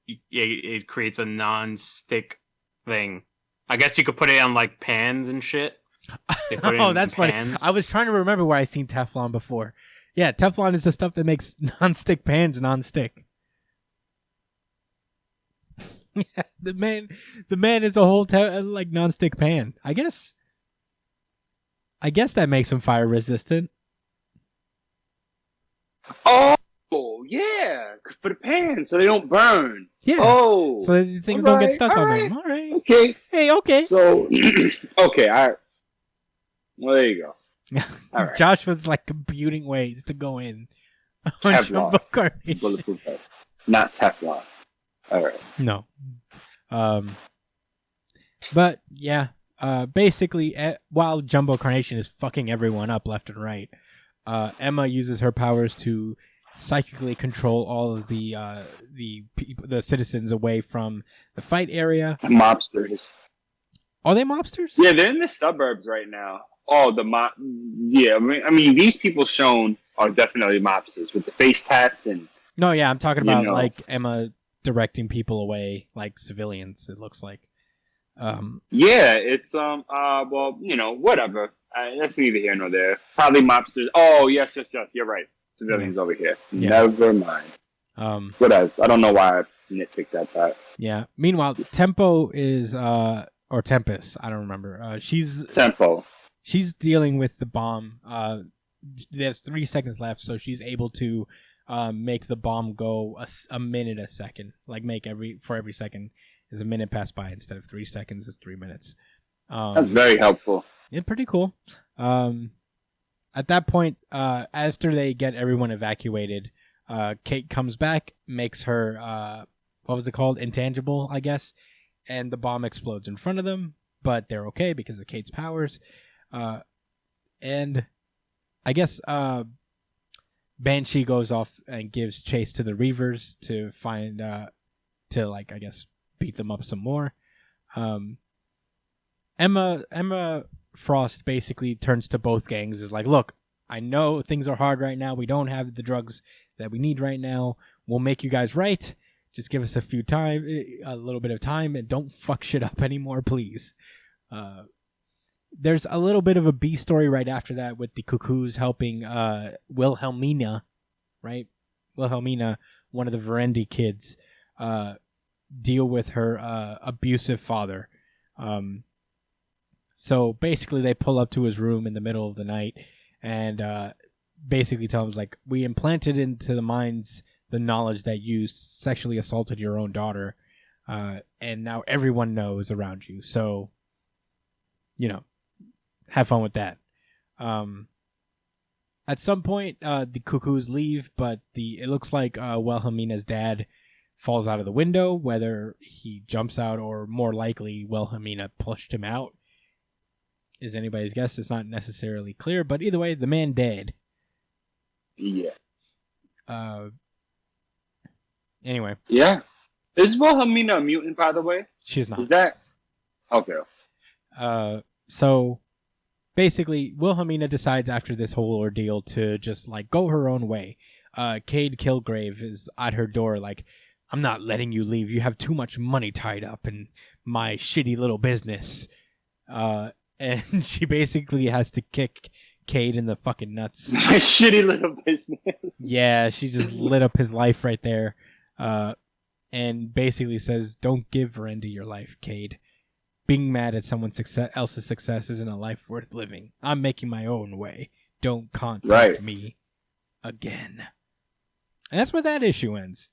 it creates a non-stick thing. I guess you could put it on like pans and shit. Oh, that's funny. I was trying to remember where I seen Teflon before. Yeah, Teflon is the stuff that makes non-stick pans non-stick. Yeah, the man is a whole like non-stick pan. I guess that makes him fire resistant. Oh yeah, for the pan, so they don't burn. Yeah. Oh, so things don't get stuck on them. All right. Okay. Hey. Okay. So, okay. All right. Well, there you go. All right. Josh was like computing ways to go in on Jumbo Carnation. Bulletproof vest. Not Teflon. All right. No. But yeah. Basically, while Jumbo Carnation is fucking everyone up left and right, Emma uses her powers to psychically control all of the citizens away from the fight area. Mobsters. Are they mobsters? Yeah, they're in the suburbs right now. Oh, yeah. I mean, these people shown are definitely mobsters with the face tats and. No, yeah, I'm talking about like Emma directing people away, like civilians. It looks like. Yeah, it's well, whatever. That's neither here nor there. Probably mobsters. Oh, yes. You're right. Civilians over here. Yeah. Never mind. What else? I don't know why I nitpicked that part. Yeah. Meanwhile, Tempo is or Tempest. I don't remember. She's Tempo. She's dealing with the bomb. There's 3 seconds left, so she's able to make the bomb go a minute a second. Like for every second is a minute pass by instead of 3 seconds is 3 minutes. That's very helpful. Yeah, pretty cool. At that point, after they get everyone evacuated, Kate comes back, makes her what was it called? Intangible, I guess, and the bomb explodes in front of them, but they're okay because of Kate's powers. And I guess Banshee goes off and gives chase to the Reavers to find I guess beat them up some more. Emma Frost basically turns to both gangs, is like, look, I know things are hard right now. We don't have the drugs that we need right now. We'll make you guys right. Just give us a little bit of time, and don't fuck shit up anymore, please. There's a little bit of a B story right after that with the Cuckoos helping Wilhelmina, right? Wilhelmina, one of the Verendi kids, deal with her abusive father. So basically they pull up to his room in the middle of the night and basically tell him, like, we implanted into the minds the knowledge that you sexually assaulted your own daughter, and now everyone knows around you. So, have fun with that. At some point, the Cuckoos leave, but it looks like Wilhelmina's dad falls out of the window, whether he jumps out or more likely Wilhelmina pushed him out. is anybody's guess. It's not necessarily clear, but either way, the man dead. Yeah. Anyway. Yeah. Is Wilhelmina a mutant, by the way? She's not. Is that... Okay. So basically, Wilhelmina decides after this whole ordeal to just like go her own way. Cade Kilgrave is at her door like, I'm not letting you leave. You have too much money tied up in my shitty little business. And she basically has to kick Cade in the fucking nuts. My shitty little business. Yeah, she just lit up his life right there. And basically says, don't give Verendi your life, Cade. Being mad at someone else's success isn't a life worth living. I'm making my own way. Don't contact me again. And that's where that issue ends.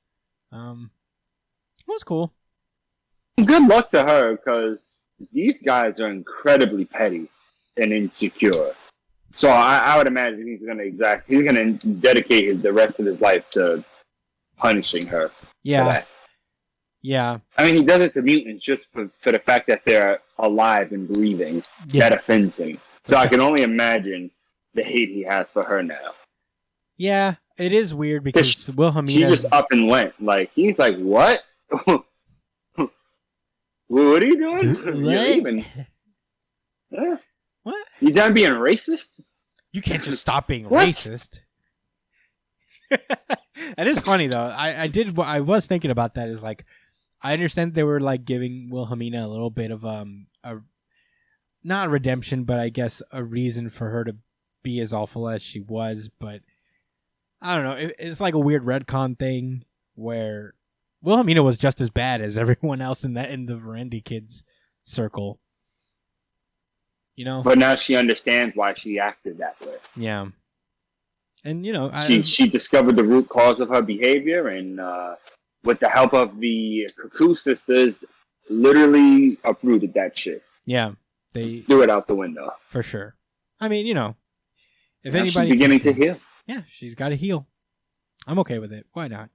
It was cool. Good luck to her, because these guys are incredibly petty and insecure. So I would imagine he's gonna dedicate the rest of his life to punishing her. Yeah. Yeah. I mean, he does it to mutants just for the fact that they're alive and breathing. Yeah. That offends him. So I can only imagine the hate he has for her now. Yeah, it is weird because Wilhelmina... She just up and went. Like, he's like, what? What are you doing? What? You're leaving. Huh? What? You done being racist? You can't just stop being What? racist. That is funny, though. I was thinking about that. Is like, I understand they were like giving Wilhelmina a little bit of a not redemption, but I guess a reason for her to be as awful as she was. But I don't know. It's like a weird retcon thing where Wilhelmina was just as bad as everyone else in the Verendi kids circle. You know, But now she understands why she acted that way. yeah. And you know, She discovered the root cause of her behavior, and with the help of the Cuckoo sisters, literally uprooted that shit. yeah, they Threw it out the window. for sure. I mean, you know, if Now anybody she's beginning to heal. yeah, she's got to heal. I'm okay with it. Why not?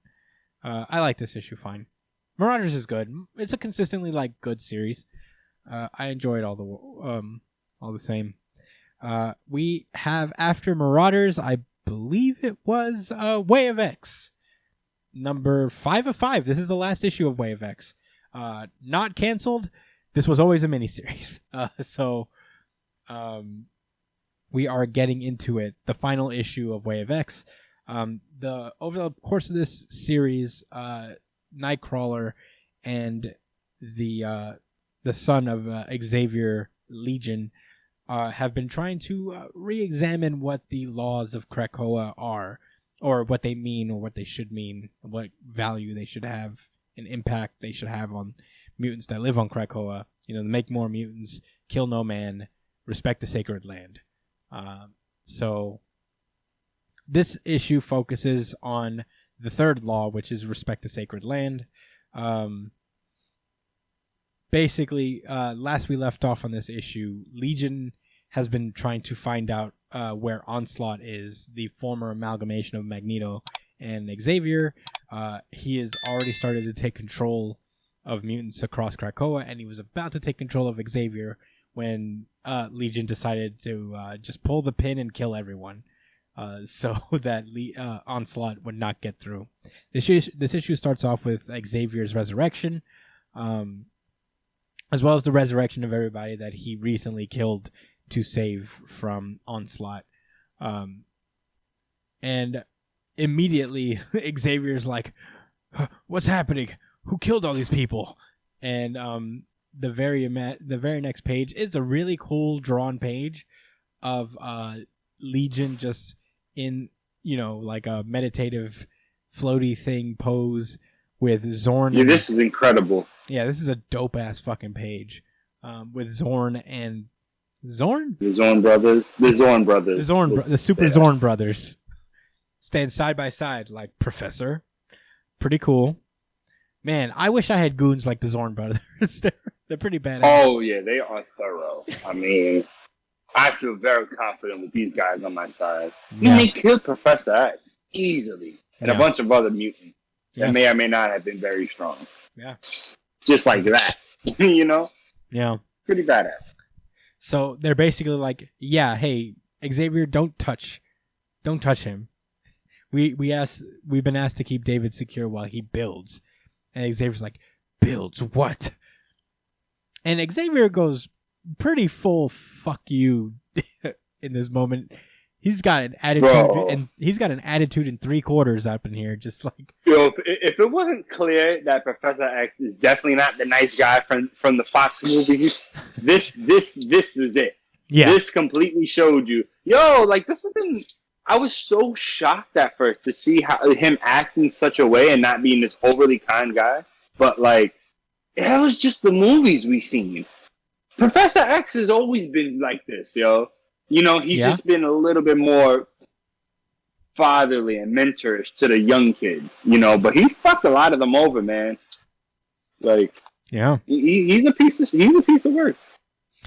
I like this issue fine. Marauders is good. It's a consistently like good series. I enjoy it all the same. We have after Marauders, I believe it was Way of X, number 5 of 5. This is the last issue of Way of X. Not canceled. This was always a miniseries. So we are getting into it. The final issue of Way of X. Over the course of this series, Nightcrawler and the son of Xavier Legion have been trying to re-examine what the laws of Krakoa are, or what they mean, or what they should mean, what value they should have, and impact they should have on mutants that live on Krakoa. You know, make more mutants, kill no man, respect the sacred land. So this issue focuses on the third law, which is respect the sacred land. Basically, last we left off on this issue, Legion has been trying to find out where Onslaught is, the former amalgamation of Magneto and Xavier. He has already started to take control of mutants across Krakoa, and he was about to take control of Xavier when Legion decided to just pull the pin and kill everyone, so that Onslaught would not get through. This issue starts off with Xavier's resurrection, as well as the resurrection of everybody that he recently killed to save from Onslaught. And immediately Xavier's like, what's happening? Who killed all these people? And the very next page is a really cool drawn page of Legion just in, you know, like a meditative floaty thing pose with Zorn. Yeah, this is incredible. Yeah, this is a dope ass fucking page with Zorn and Zorn. The Zorn brothers. The Super Zorn brothers stand side by side like Professor. Pretty cool. Man, I wish I had goons like the Zorn brothers. They're pretty badass. Oh yeah, they are thorough. I mean, I feel very confident with these guys on my side. Yeah. And they killed Professor X easily, and a bunch of other mutants that may or may not have been very strong. Yeah. Just like that, you know. Yeah. Pretty badass. So they're basically like, yeah, hey, Xavier, don't touch him. We've been asked to keep David secure while he builds. And Xavier's like, builds what? And Xavier goes pretty full fuck you in this moment. He's got an attitude, and he's got an attitude in 3/4 up in here, just like. Yo, if it wasn't clear that Professor X is definitely not the nice guy from the Fox movies, this is it. Yeah. This completely showed you. Yo, like this has been. I was so shocked at first to see him act in such a way and not being this overly kind guy, but like that was just the movies we seen. Professor X has always been like this, yo. You know, he's just been a little bit more fatherly and mentorish to the young kids, you know, but he fucked a lot of them over, man. Like, yeah, he's a piece of work.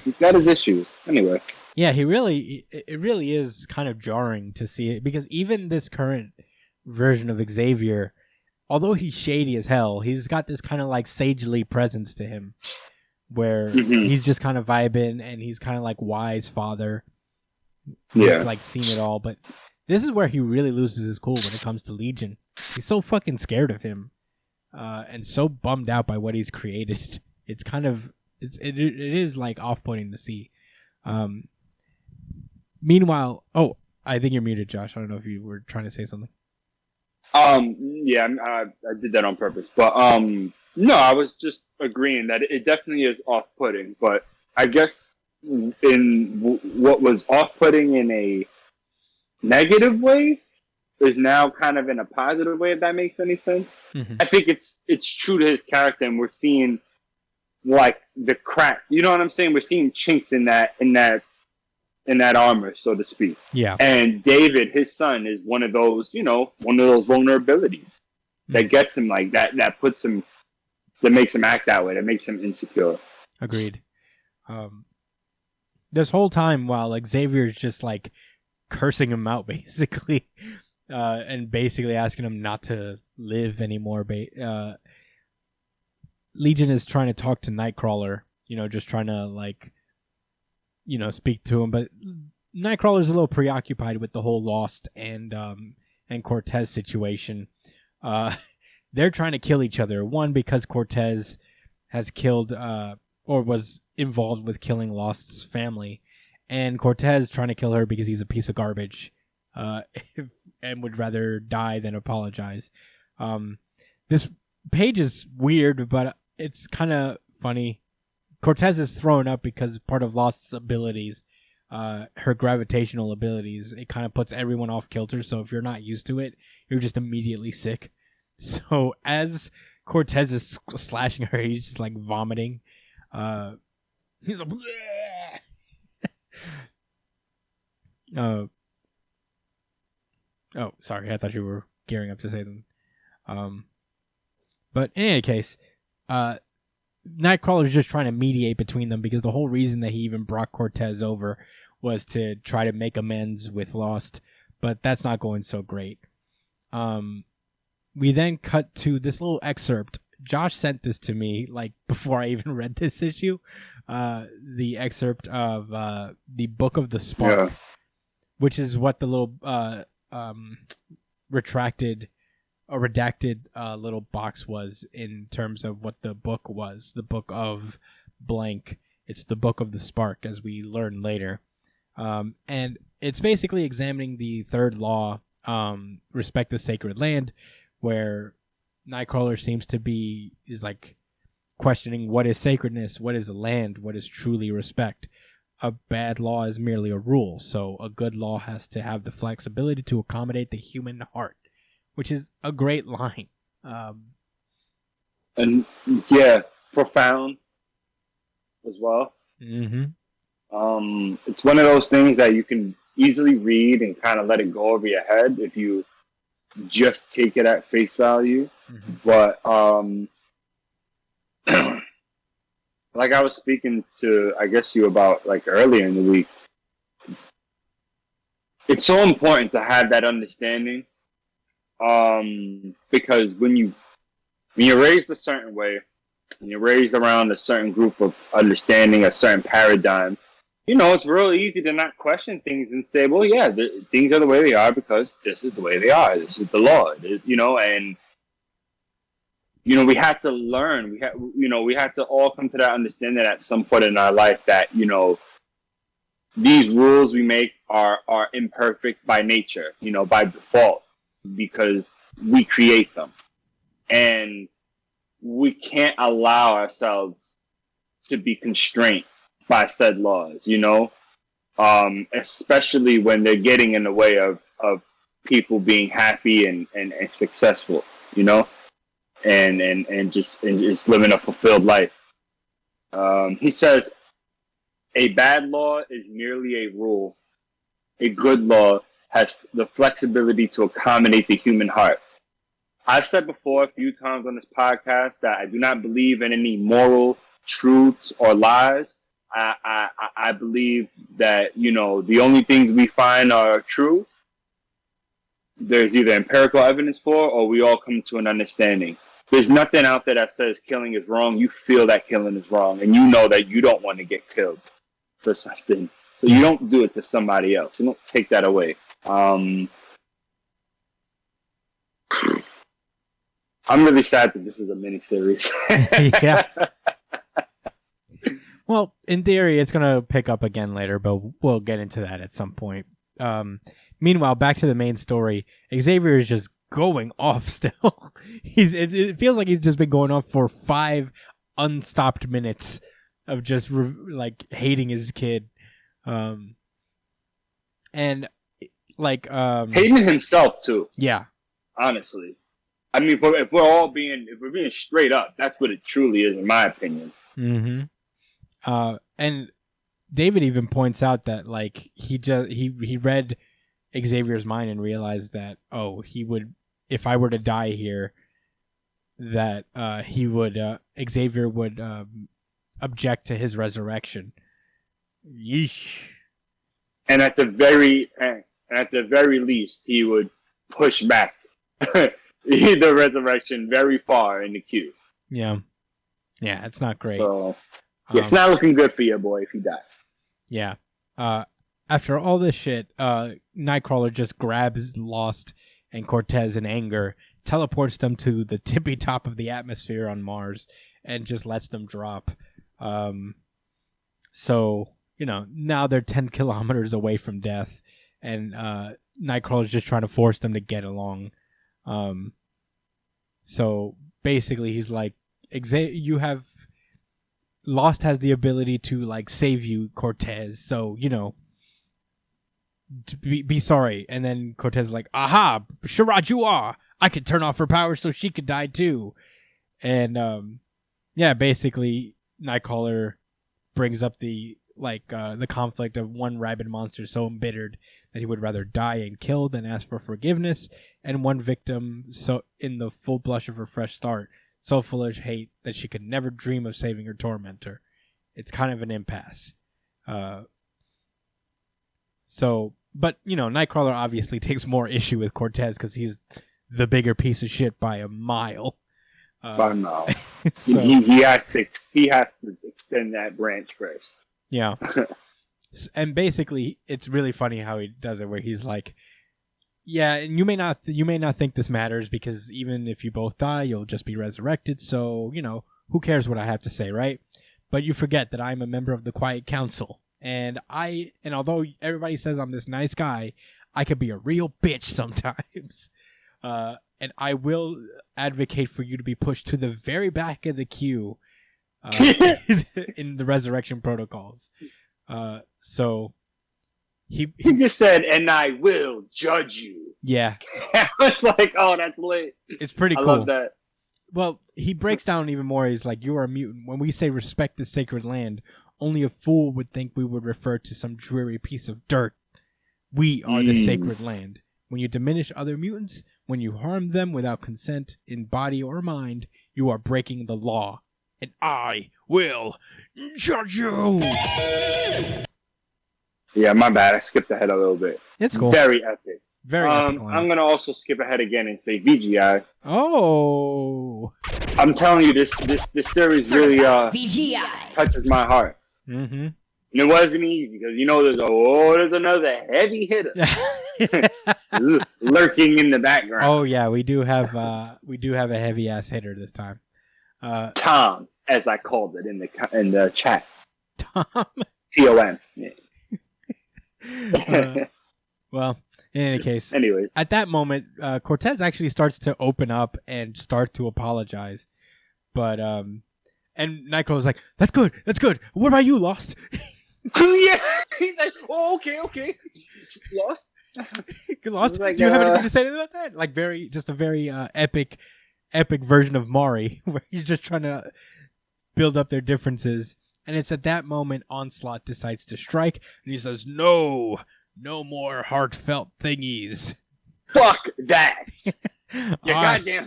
He's got his issues. Anyway. Yeah, it really is kind of jarring to see it, because even this current version of Xavier, although he's shady as hell, he's got this kind of like sagely presence to him where he's just kind of vibing and he's kind of like wise father. He's like seen it all, but this is where he really loses his cool when it comes to Legion. He's so fucking scared of him, and so bummed out by what he's created. It's kind of it is like off-putting to see. Meanwhile, I think you're muted, Josh. I don't know if you were trying to say something. Yeah, I did that on purpose, but no, I was just agreeing that it definitely is off-putting, but I guess. In what was off-putting in a negative way is now kind of in a positive way, if that makes any sense. Mm-hmm. I think it's true to his character, and we're seeing like the crack. You know what I'm saying? We're seeing chinks in that armor, so to speak. Yeah. And David, his son, is one of those vulnerabilities that gets him like that. That puts him, that makes him act that way. That makes him insecure. Agreed. This whole time while Xavier's just like cursing him out basically, and basically asking him not to live anymore, Legion is trying to talk to Nightcrawler, just trying to like, speak to him, but Nightcrawler's a little preoccupied with the whole Lost and Cortez situation. They're trying to kill each other. One, because Cortez has killed or was involved with killing Lost's family, and Cortez trying to kill her because he's a piece of garbage, and would rather die than apologize. This page is weird, but it's kind of funny. Cortez is thrown up because part of Lost's abilities, her gravitational abilities, it kind of puts everyone off kilter. So if you're not used to it, you're just immediately sick. So as Cortez is slashing her, he's just like vomiting. He's like, oh, sorry. I thought you were gearing up to say them. But in any case, Nightcrawler's just trying to mediate between them, because the whole reason that he even brought Cortez over was to try to make amends with Lost, but that's not going so great. We then cut to this little excerpt. Josh sent this to me like before I even read this issue. The excerpt of the Book of the Spark, which is what the little redacted little box was in terms of what the book was. The Book of blank. It's the Book of the Spark, as we learn later. And it's basically examining the third law, respect the sacred land, where Nightcrawler seems to is like questioning what is sacredness, what is land, what is truly respect. A bad law is merely a rule, so a good law has to have the flexibility to accommodate the human heart, which is a great line. And yeah, profound as well. Mm-hmm. It's one of those things that you can easily read and kind of let it go over your head if you just take it at face value. Mm-hmm. But like I was speaking to, I guess, you about like earlier in the week, it's so important to have that understanding, because when you're raised a certain way and you're raised around a certain group of understanding, a certain paradigm, it's real easy to not question things and say, well, yeah, things are the way they are because this is the way they are. This is the law, and we had to learn. We had to all come to that understanding at some point in our life that, these rules we make are imperfect by nature, by default, because we create them. And we can't allow ourselves to be constrained by said laws, especially when they're getting in the way of people being happy and successful, and just living a fulfilled life. He says, a bad law is merely a rule. A good law has the flexibility to accommodate the human heart. I've said before a few times on this podcast that I do not believe in any moral truths or lies. I believe that, the only things we find are true, there's either empirical evidence for, or we all come to an understanding. There's nothing out there that says killing is wrong. You feel that killing is wrong, and you know that you don't want to get killed for something. So you don't do it to somebody else. You don't take that away. I'm really sad that this is a miniseries. Yeah. Well, in theory, it's going to pick up again later, but we'll get into that at some point. Meanwhile, back to the main story. Xavier is just going off still. It feels like he's just been going off for 5 unstopped minutes of just hating his kid. And hating himself too. Yeah. Honestly. I mean, if we're being straight up, that's what it truly is, in my opinion. Mm-hmm. And David even points out that he read Xavier's mind and realized that he would, if I were to die here, that Xavier would object to his resurrection. Yeesh. And at the very least, he would push back the resurrection very far in the queue. Yeah, it's not great. So it's not looking good for your boy if he dies. Yeah. After all this shit, Nightcrawler just grabs Lost and Cortez in anger, teleports them to the tippy top of the atmosphere on Mars, and just lets them drop. So, now they're 10 kilometers away from death, and Nightcrawler's just trying to force them to get along. So basically he's like, Lost has the ability to save you, Cortez, so be sorry. And then Cortez is like, aha, Shirajua, I could turn off her power so she could die too. And basically Nightcrawler brings up the conflict of one rabid monster so embittered that he would rather die and kill than ask for forgiveness, and one victim so in the full blush of her fresh start, so full of hate that she could never dream of saving her tormentor. It's kind of an impasse. But Nightcrawler obviously takes more issue with Cortez because he's the bigger piece of shit by a mile. By a mile. So, he has to extend that branch first. Yeah. And basically, it's really funny how he does it, where he's like, yeah, and you may not think this matters because even if you both die, you'll just be resurrected. So, who cares what I have to say, right? But you forget that I'm a member of the Quiet Council. And although everybody says I'm this nice guy, I could be a real bitch sometimes. And I will advocate for you to be pushed to the very back of the queue in the resurrection protocols. So he just said, and I will judge you. Yeah. It's like, oh, that's lit. It's pretty cool. I love that. Well, he breaks down even more. He's like, you are a mutant. When we say respect the sacred land, only a fool would think we would refer to some dreary piece of dirt. We are the sacred land. When you diminish other mutants, when you harm them without consent in body or mind, you are breaking the law. And I will judge you. Yeah, my bad. I skipped ahead a little bit. It's cool. Very epic. Very epic. I'm going to also skip ahead again and say VGI. Oh. I'm telling you, this series really VGI touches my heart. Mm-hmm. And it wasn't easy because there's another heavy hitter lurking in the background. Oh yeah, we do have a heavy ass hitter this time. Tom, as I called it in the chat. Tom. TOM. Yeah. Well, in any case, anyways, at that moment, Cortez actually starts to open up and start to apologize, but and Nightcrawler's like, "That's good. What about you, Lost?" Yeah, he's like, "Oh, okay, Lost." Lost. Like, do you have anything to say about that? Like, a very epic version of Mari, where he's just trying to build up their differences. And it's at that moment Onslaught decides to strike, and he says, "No more heartfelt thingies. Fuck that! You goddamn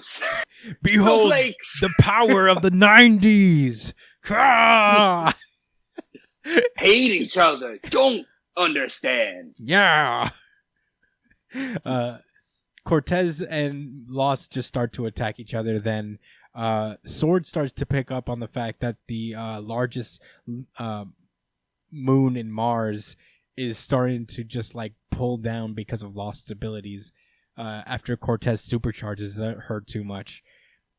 behold snowflakes. The power of the 90s. Hate each other. Don't understand." Yeah. Cortez and Lost just start to attack each other. Then Sword starts to pick up on the fact that the largest moon in Mars is starting to just like pull down because of Lost's abilities after Cortez supercharges her too much.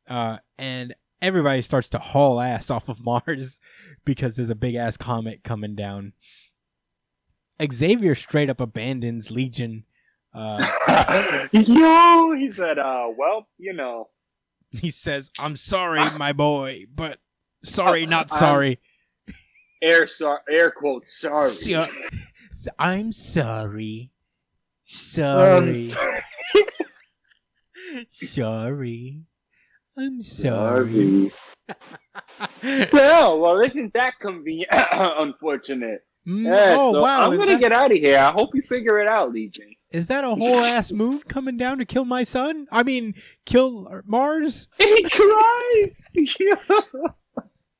And everybody starts to haul ass off of Mars because there's a big ass comet coming down. Xavier straight up abandons Legion. Yo, he said, well, He says, "I'm sorry, my boy, but sorry, not sorry." Air quotes, sorry. I'm sorry. Sorry. Sorry. I'm sorry. Well, isn't that convenient? Unfortunate. Yeah, so wow. I'm going to get out of here. I hope you figure it out, Legion. Is that a whole ass moon coming down to kill my son? I mean, kill Mars? He cries.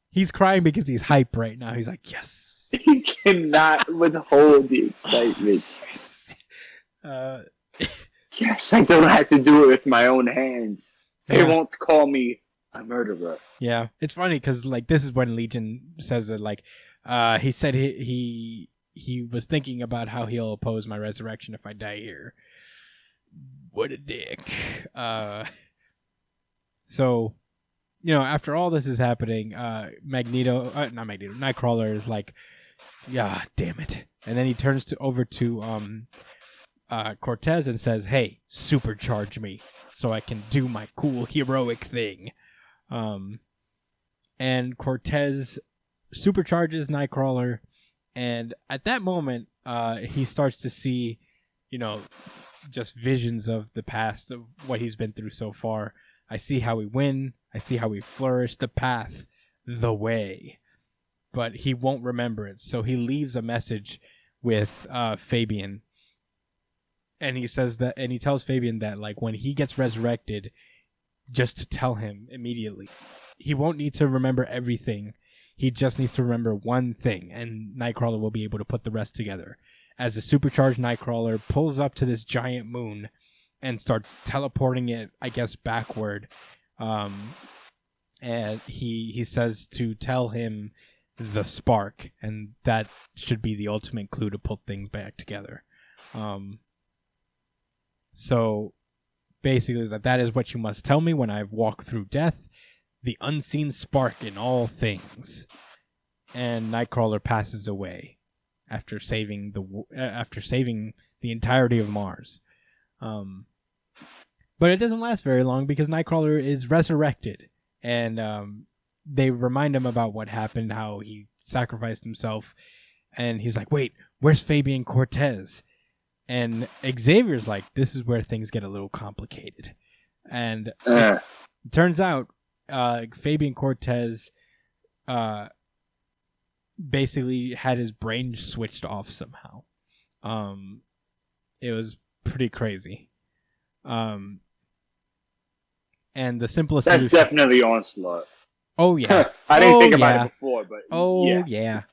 He's crying because he's hype right now. He's like, yes. He cannot withhold the excitement. Yes. Yes, I don't have to do it with my own hands. They Yeah. won't call me a murderer. Yeah, it's funny because like this is when Legion says that like he said he was thinking about how he'll oppose my resurrection if I die here. What a dick. So after all this is happening, Nightcrawler is like, yeah, damn it, and then he turns over to Cortez and says, "Hey, supercharge me so I can do my cool heroic thing." And Cortez supercharges Nightcrawler, and at that moment, he starts to see, just visions of the past of what he's been through so far. I see how we win. I see how we flourish. The path, the way. But he won't remember it, so he leaves a message with Fabian. And he says that, and he tells Fabian that like when he gets resurrected, just to tell him immediately. He won't need to remember everything. He just needs to remember one thing, and Nightcrawler will be able to put the rest together. As the supercharged Nightcrawler pulls up to this giant moon and starts teleporting it, I guess, backward. And he says to tell him the spark, and that should be the ultimate clue to put things back together. So basically, that is what you must tell me when I walk through death, the unseen spark in all things. And Nightcrawler passes away after saving the entirety of Mars. But it doesn't last very long because Nightcrawler is resurrected, and they remind him about what happened, how he sacrificed himself, and he's like, "Wait, where's Fabian Cortez?" And Xavier's like, "This is where things get a little complicated." And it turns out Fabian Cortez basically had his brain switched off somehow. It was pretty crazy. And the simplest That's solution... definitely Onslaught. Oh, yeah. I didn't think about it before, but yeah.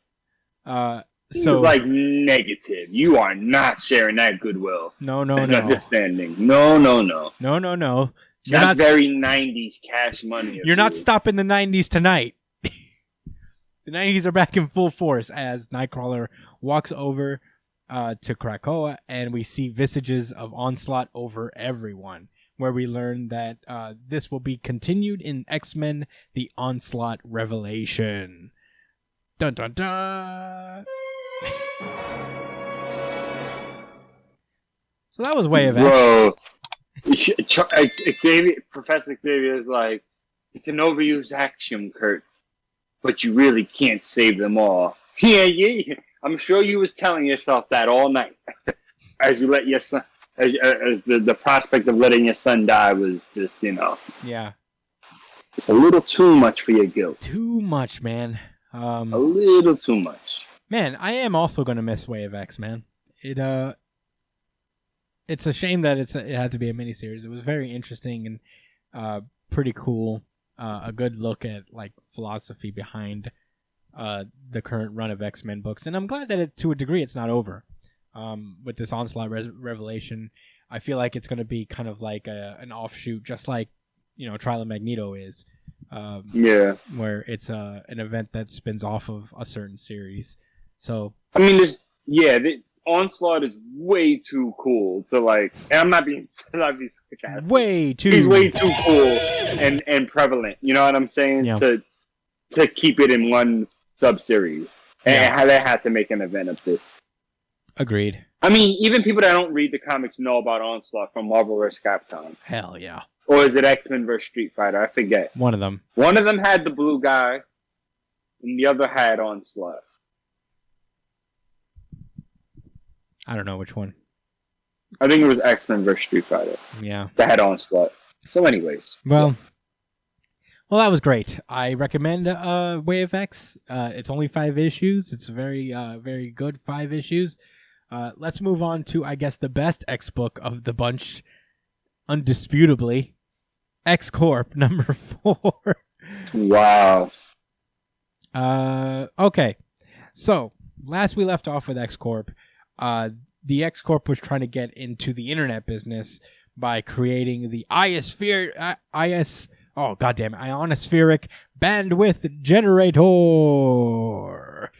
He was like, negative. You are not sharing that goodwill. No. Understanding. No. No. That's very 90s cash money. You're not stopping the 90s tonight. The 90s are back in full force as Nightcrawler walks over to Krakoa, and we see visages of onslaught over everyone, where we learn that this will be continued in X-Men The Onslaught Revelation. Dun dun dun! So that was Way of X. Bro, Professor Xavier is like, it's an overused axiom, Kurt, but you really can't save them all. Yeah. I'm sure you was telling yourself that all night as you let your son, as the prospect of letting your son die was just, Yeah. It's a little too much for your guilt. Too much, man. A little too much. Man, I am also gonna miss Way of X, man. It's a shame that it had to be a miniseries. It was very interesting and pretty cool. A good look at like philosophy behind the current run of X-Men books, and I'm glad that to a degree it's not over. With this Onslaught Revelation, I feel like it's going to be kind of like an offshoot, just like Trial of Magneto is. Where it's an event that spins off of a certain series. So I mean, the Onslaught is way too cool to like. And I'm not being sarcastic. Way too. He's way too cool and prevalent. You know what I'm saying? Yeah. To keep it in one sub-series. And how they had to make an event of this. Agreed. I mean, even people that don't read the comics know about Onslaught from Marvel vs. Capcom. Hell yeah. Or is it X-Men vs. Street Fighter? I forget. One of them. One of them had the blue guy, and the other had Onslaught. I don't know which one. I think it was X-Men vs. Street Fighter. Yeah. That had Onslaught. So anyways. Well, that was great. I recommend Way of X. It's only 5 issues. It's very, very good 5 issues. Let's move on to, I guess, the best X book of the bunch, undisputably. X-Corp number 4. Wow. Okay. So, last we left off with X-Corp, the X-Corp was trying to get into the internet business by creating the ionospheric bandwidth generator.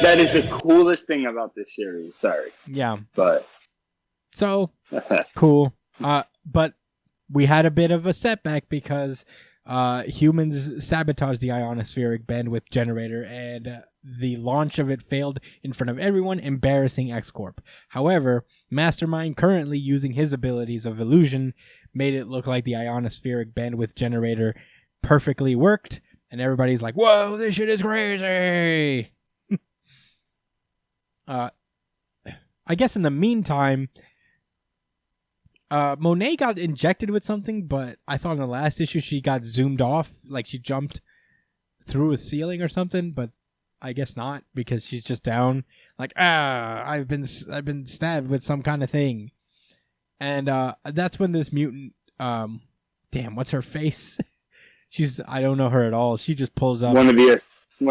That is the coolest thing about this series. Sorry. Yeah. But. So, cool. But we had a bit of a setback because humans sabotaged the ionospheric bandwidth generator, and the launch of it failed in front of everyone, embarrassing X-Corp. However, Mastermind, currently using his abilities of illusion, made it look like the ionospheric bandwidth generator perfectly worked, and everybody's like, whoa, this shit is crazy! I guess in the meantime, Monet got injected with something, but I thought in the last issue she got zoomed off, like she jumped through a ceiling or something, but I guess not, because she's just down, like, I've been stabbed with some kind of thing. And that's when this mutant, what's her face? I don't know her at all. She just pulls up. One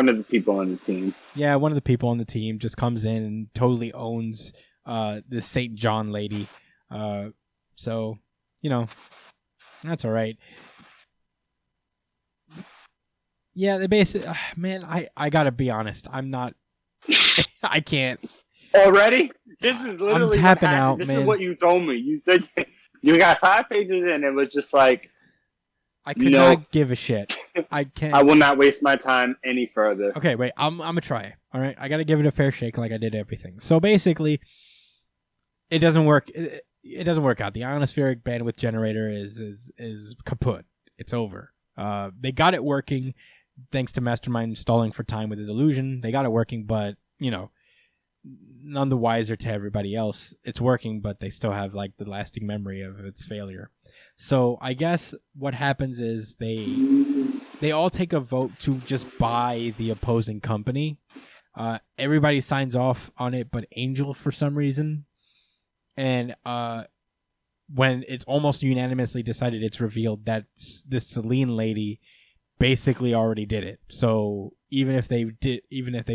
of the people on the team. Yeah, one of the people on the team just comes in and totally owns this St. John lady. So, that's all right. Yeah, they basically, man, I gotta be honest. I'm not, I can't. Already? This is literally I'm tapping out, this man. This is what you told me. You said you got 5 pages in. It was just like, I could not give a shit. I can't. I will not waste my time any further. Okay, wait. I'm gonna try. All right, I gotta give it a fair shake, like I did everything. So basically, it doesn't work. It doesn't work out. The ionospheric bandwidth generator is kaput. It's over. They got it working thanks to Mastermind stalling for time with his illusion. They got it working, but none the wiser to everybody else. It's working, but they still have like the lasting memory of its failure. So I guess what happens is they all take a vote to just buy the opposing company. Everybody signs off on it, but Angel for some reason. And when it's almost unanimously decided, it's revealed that this Celine lady basically already did it. So even if they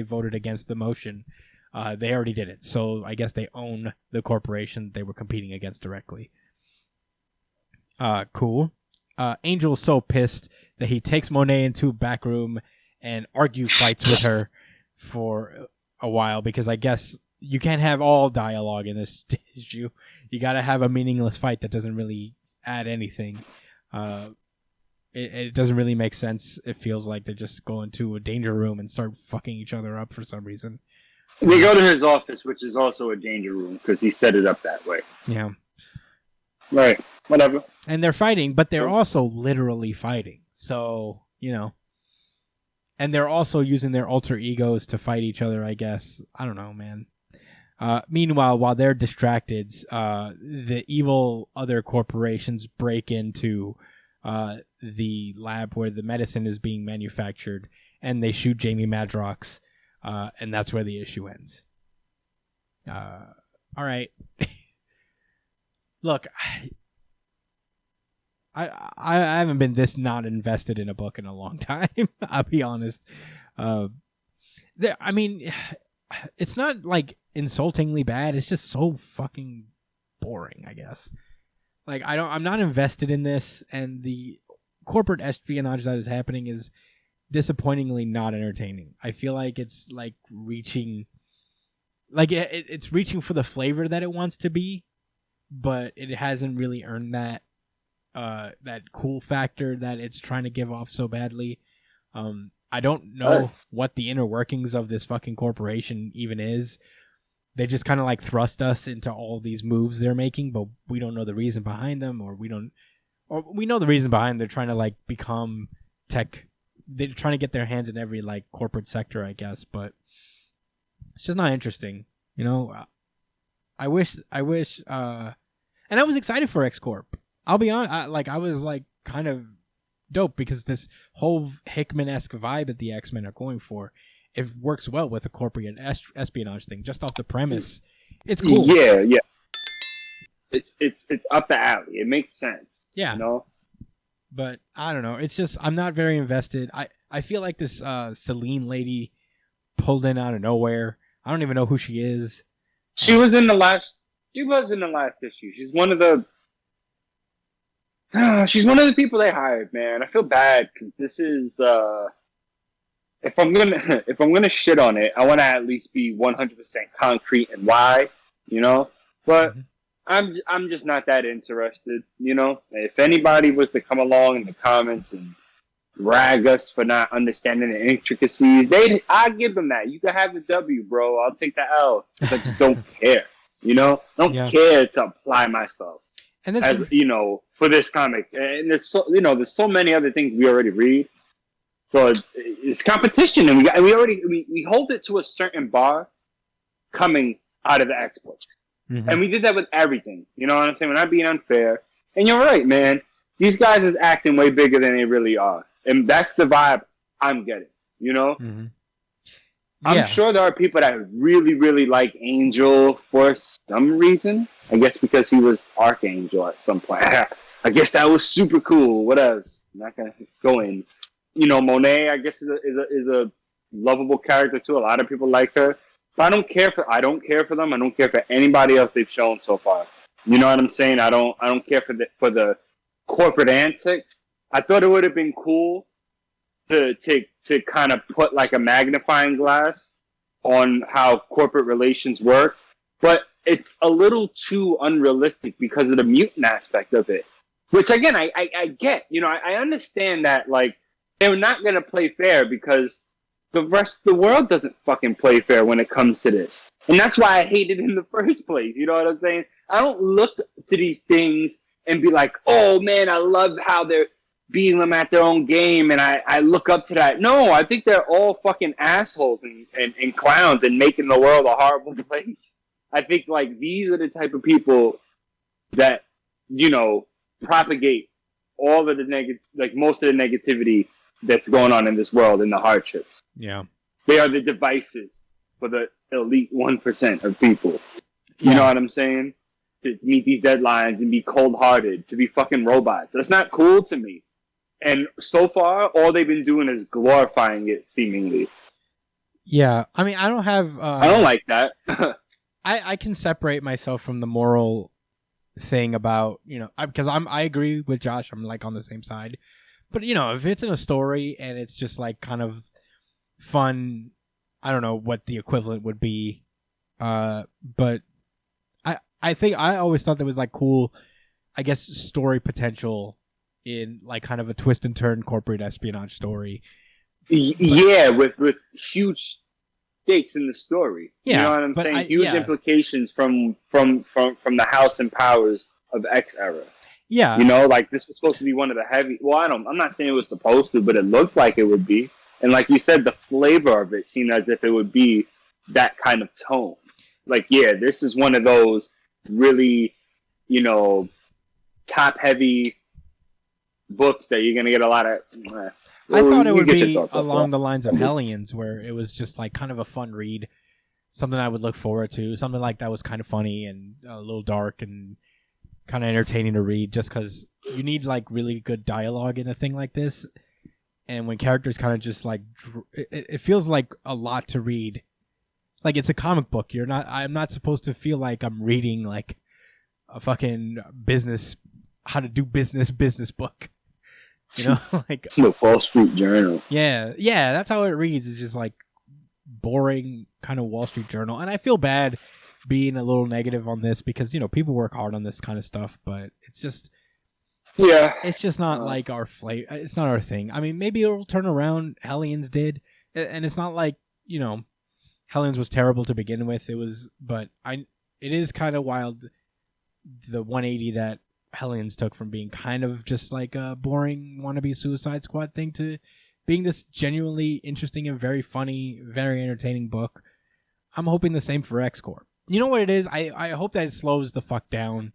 voted against the motion, they already did it. So I guess they own the corporation they were competing against directly. Cool. Angel's so pissed that he takes Monet into a back room and argue fights with her for a while, because I guess you can't have all dialogue in this issue. You got to have a meaningless fight that doesn't really add anything. It doesn't really make sense. It feels like they're just going to a danger room and start fucking each other up for some reason. They go to his office, which is also a danger room because he set it up that way. Yeah. Right. Whatever. And they're fighting, but they're also literally fighting. So, and they're also using their alter egos to fight each other, I guess. I don't know, man. Meanwhile, while they're distracted, the evil other corporations break into the lab where the medicine is being manufactured, and they shoot Jamie Madrox, and that's where the issue ends. All right. Look, I haven't been this not invested in a book in a long time. I'll be honest. I mean, it's not like insultingly bad. It's just so fucking boring, I guess. Like, I'm not invested in this, and the corporate espionage that is happening is disappointingly not entertaining. I feel like it's like reaching, like it's reaching for the flavor that it wants to be, but it hasn't really earned that cool factor that it's trying to give off so badly. I don't know what the inner workings of this fucking corporation even is. They just kind of like thrust us into all these moves they're making, but we don't know the reason behind them, or we know the reason behind them. They're trying to like become tech. They're trying to get their hands in every like corporate sector, I guess, but it's just not interesting. I wish, and I was excited for X-Corp. I'll be honest, I was like kind of dope because this whole Hickman-esque vibe that the X-Men are going for, it works well with a corporate espionage thing. Just off the premise, it's cool. Yeah. It's up the alley. It makes sense. Yeah. But I don't know. It's just I'm not very invested. I feel like this Celine lady pulled in out of nowhere. I don't even know who she is. She was in the last issue. She's one of the people they hired, man. I feel bad because this is if I'm gonna shit on it, I want to at least be 100% concrete and why, But I'm just not that interested, If anybody was to come along in the comments and rag us for not understanding the intricacies, I'd give them that. You can have the W, bro. I'll take the L. I just don't care, Don't care to apply myself. And this for this comic, and there's so many other things we already read. So it's competition, and we hold it to a certain bar coming out of the X-Books. Mm-hmm. And we did that with everything. You know what I'm saying? We're not being unfair. And you're right, man. These guys is acting way bigger than they really are. And that's the vibe I'm getting, Mm-hmm. I'm sure there are people that really, really like Angel for some reason. I guess because he was Archangel at some point. I guess that was super cool. What else? I'm not going to go in. Monet, I guess, is a lovable character too. A lot of people like her. But I don't care for them. I don't care for anybody else they've shown so far. You know what I'm saying? I don't care for the corporate antics. I thought it would have been cool to kind of put like a magnifying glass on how corporate relations work, but it's a little too unrealistic because of the mutant aspect of it. Which again, I get. I understand that like they're not gonna play fair because the rest of the world doesn't fucking play fair when it comes to this. And that's why I hate it in the first place. You know what I'm saying? I don't look to these things and be like, oh man, I love how they're beating them at their own game and I look up to that. No, I think they're all fucking assholes and clowns and making the world a horrible place. I think like these are the type of people that, propagate all of the most of the negativity that's going on in this world and the hardships. Yeah. They are the devices for the elite 1% of people. You know what I'm saying? To meet these deadlines and be cold-hearted, to be fucking robots. That's not cool to me. And so far, all they've been doing is glorifying it, seemingly. Yeah. I mean, I don't have... I don't like that. I can separate myself from the moral thing about, because I agree with Josh. I'm like on the same side. But, if it's in a story and it's just like kind of fun. I don't know what the equivalent would be, but I think I always thought there was like cool, I guess, story potential in like kind of a twist and turn corporate espionage story. Yeah, with huge stakes in the story. Yeah, you know what I'm saying? Huge implications from the house and powers of X era. Yeah, you know, like this was supposed to be one of the heavy. Well, I'm not saying it was supposed to, but it looked like it would be. And like you said, the flavor of it seemed as if it would be that kind of tone. Like, yeah, this is one of those really, you know, top heavy books that you're gonna get a lot of. I thought it would be along the lines of Hellions, where it was just like kind of a fun read, something I would look forward to, something like that was kind of funny and a little dark and kind of entertaining to read, just because you need like really good dialogue in a thing like this. And when characters kind of just like, it feels like a lot to read. Like it's a comic book. I'm not supposed to feel like I'm reading like a fucking how to do business book. You know, like the Wall Street Journal. Yeah, that's how it reads. It's just like boring kind of Wall Street Journal. And I feel bad being a little negative on this because, you know, people work hard on this kind of stuff, but it's just not like our flavor. It's not our thing. I mean, maybe it'll turn around. Hellions did, and it's not like, you know, Hellions was terrible to begin with. It is kind of wild the 180 that Hellions took from being kind of just like a boring wannabe Suicide Squad thing to being this genuinely interesting and very funny, very entertaining book. I'm hoping the same for X-Corp. You know what it is? I hope that it slows the fuck down,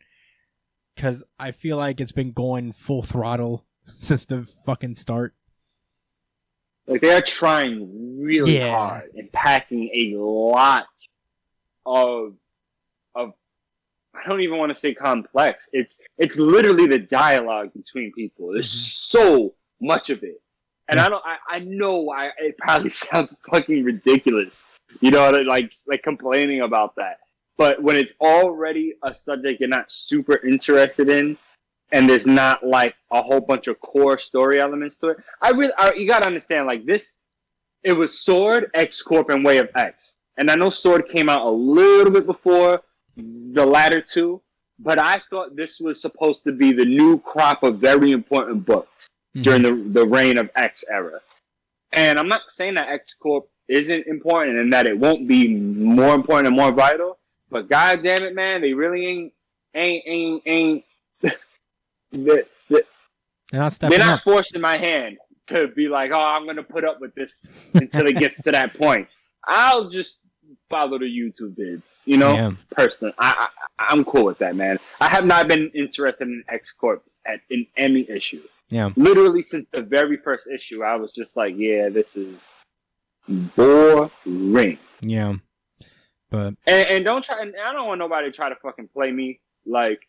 because I feel like it's been going full throttle since the fucking start. Like, they're trying really hard and packing a lot of I don't even want to say complex. It's literally the dialogue between people. There's so much of it. And I know it probably sounds fucking ridiculous. You know, like complaining about that. But when it's already a subject you're not super interested in, and there's not like a whole bunch of core story elements to it, you gotta understand, like this, it was Sword, X-Corp, and Way of X. And I know Sword came out a little bit before the latter two, but I thought this was supposed to be the new crop of very important books during the reign of X era. And I'm not saying that X-Corp isn't important and that it won't be more important and more vital, but god damn it, man, they really ain't they're not forcing my hand to be like, oh, I'm gonna put up with this until it gets to that point. I'll just follow the YouTube vids, you know. Personally, I'm cool with that, man. I have not been interested in X-Corp in any issue. Literally since the very first issue, I was just like, yeah, this is boring. But and don't try. And I don't want nobody to try to fucking play me. Like,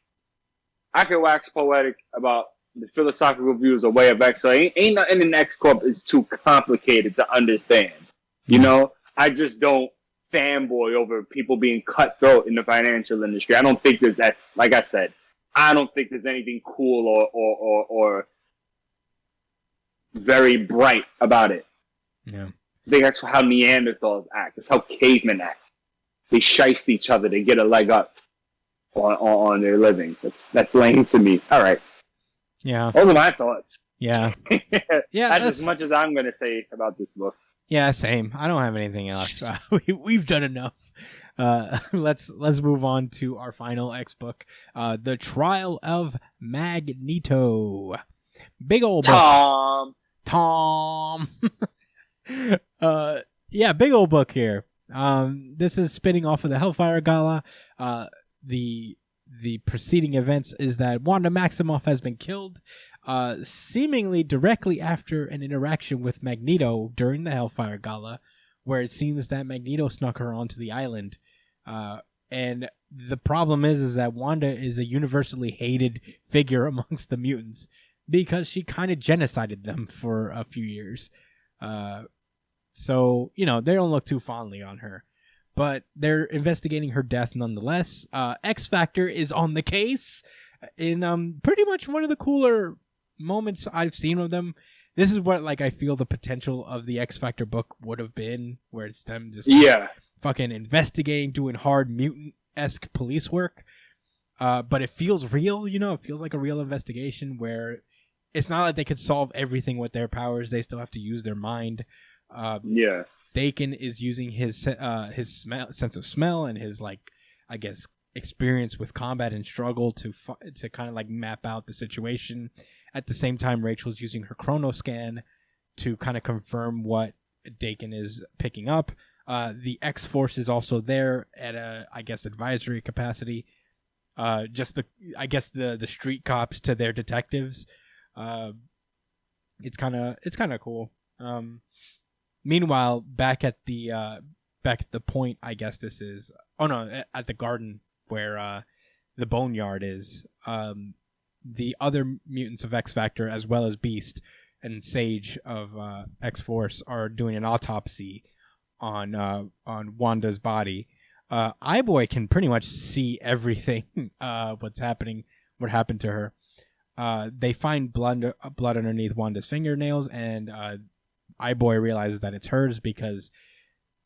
I could wax poetic about the philosophical views of Way of X. So ain't nothing in X-Corp is too complicated to understand. You know, I just don't fanboy over people being cutthroat in the financial industry. I don't think that's like I said. I don't think there's anything cool or very bright about it. I think that's how Neanderthals act. That's how cavemen act. They shiest each other. They get a leg up on their living. That's lame to me. All right. Those are my thoughts. That's as much as I'm going to say about this book. Yeah, same. I don't have anything else. We've done enough. Let's move on to our final X book, The Trial of Magneto. Big old book. Tom. Big old book here. This is spinning off of the Hellfire Gala. The preceding events is that Wanda Maximoff has been killed, seemingly directly after an interaction with Magneto during the Hellfire Gala, where it seems that Magneto snuck her onto the island. And the problem is that Wanda is a universally hated figure amongst the mutants because she kind of genocided them for a few years. So, you know, they don't look too fondly on her. But they're investigating her death nonetheless. X-Factor is on the case in pretty much one of the cooler moments I've seen of them. this is what like I feel the potential of the X Factor book would have been, where it's them just fucking investigating, doing hard mutant-esque police work. But it feels real, you know. It feels like a real investigation where it's not like they could solve everything with their powers. They still have to use their mind. Dakin is using his sense of smell and his, like, I guess, experience with combat and struggle to kind of like map out the situation. At the same time, Rachel's using her chrono scan to kind of confirm what Dakin is picking up. The X-Force is also there at a, I guess, advisory capacity. Just the street cops to their detectives. It's kind of cool. Meanwhile, back at the point, I guess this is. Oh no, at the garden where the boneyard is. The other mutants of X Factor, as well as Beast and Sage of X Force, are doing an autopsy on Wanda's body. Eye-Boy can pretty much see everything. What happened to her. They find blood underneath Wanda's fingernails, and Eye-Boy realizes that it's hers because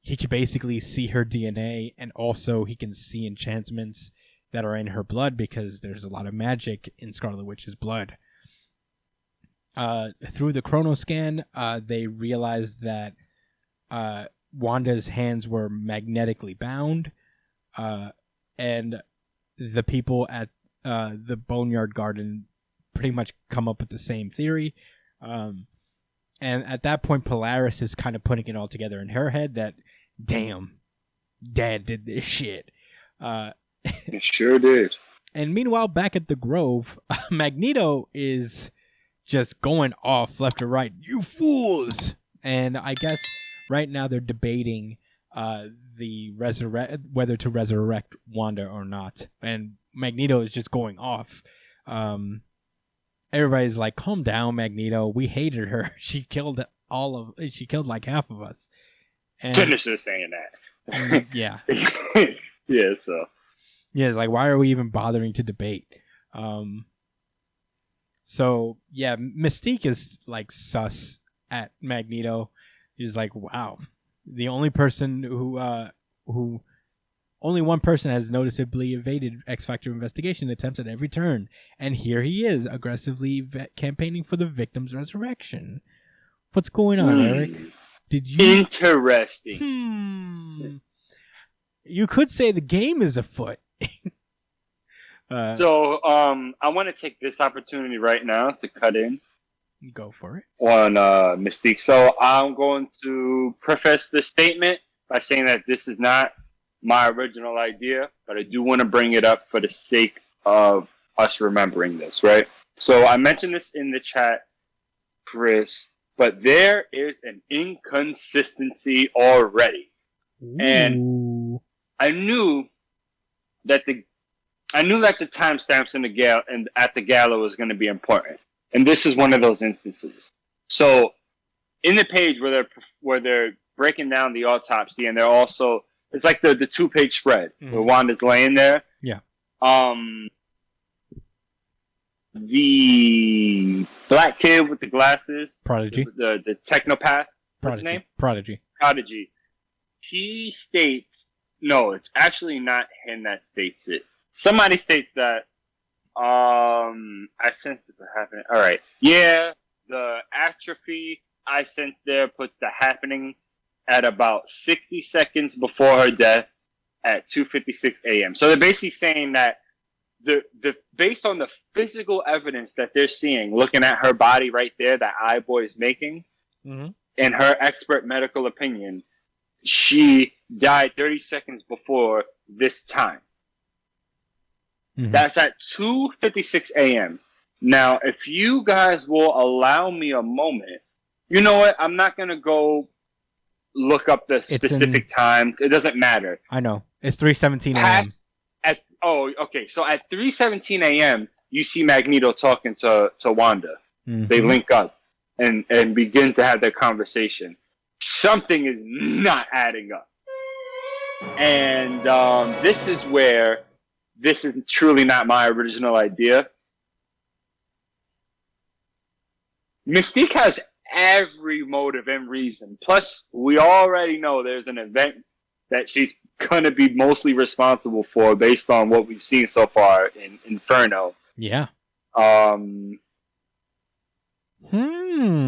he can basically see her DNA, and also he can see enchantments that are in her blood because there's a lot of magic in Scarlet Witch's blood. Through the chrono scan, they realize that Wanda's hands were magnetically bound, and the people at the Boneyard Garden pretty much come up with the same theory. And at that point, Polaris is kind of putting it all together in her head that, damn, Dad did this shit. It sure did. And meanwhile, back at the Grove, Magneto is just going off left or right. You fools! And I guess right now they're debating whether to resurrect Wanda or not. And Magneto is just going off. Everybody's like, calm down, Magneto. We hated her. She killed like half of us. And Finish saying that. Yeah. Yeah, so. Yeah, it's like, why are we even bothering to debate? So, yeah, Mystique is, like, sus at Magneto. He's like, wow. The only person who only one person has noticeably evaded X-Factor investigation attempts at every turn. And here he is, aggressively campaigning for the victim's resurrection. What's going on, Eric? Did you... Interesting. You could say the game is afoot. So, I want to take this opportunity right now to cut in. Go for it. On Mystique. So, I'm going to preface this statement by saying that this is not my original idea, but I do want to bring it up for the sake of us remembering this, right? So, I mentioned this in the chat, Chris, but there is an inconsistency already. Ooh. And I knew that the timestamps in the at the gala was going to be important, and this is one of those instances. So, in the page where they're breaking down the autopsy, and they're also it's like the 2-page spread where Wanda's laying there. Yeah. The black kid with the glasses, Prodigy, the technopath. What's his name? Prodigy. He states. No, it's actually not him that states it. Somebody states that, I sensed it happening. All right. Yeah, the atrophy I sensed there puts the happening at about 60 seconds before her death at 2:56 a.m. So they're basically saying that the based on the physical evidence that they're seeing, looking at her body right there that Eye-Boy is making, in her expert medical opinion, she died 30 seconds before this time. That's at 2:56 a.m. Now, if you guys will allow me a moment, you know what? I'm not going to go look up the specific time. It doesn't matter. I know. It's 3:17 a.m. Okay. So at 3:17 a.m., you see Magneto talking to Wanda. They link up and begin to have their conversation. Something is not adding up. And this is where this is truly not my original idea. Mystique has every motive and reason. Plus, we already know there's an event that she's gonna be mostly responsible for based on what we've seen so far in Inferno. Yeah.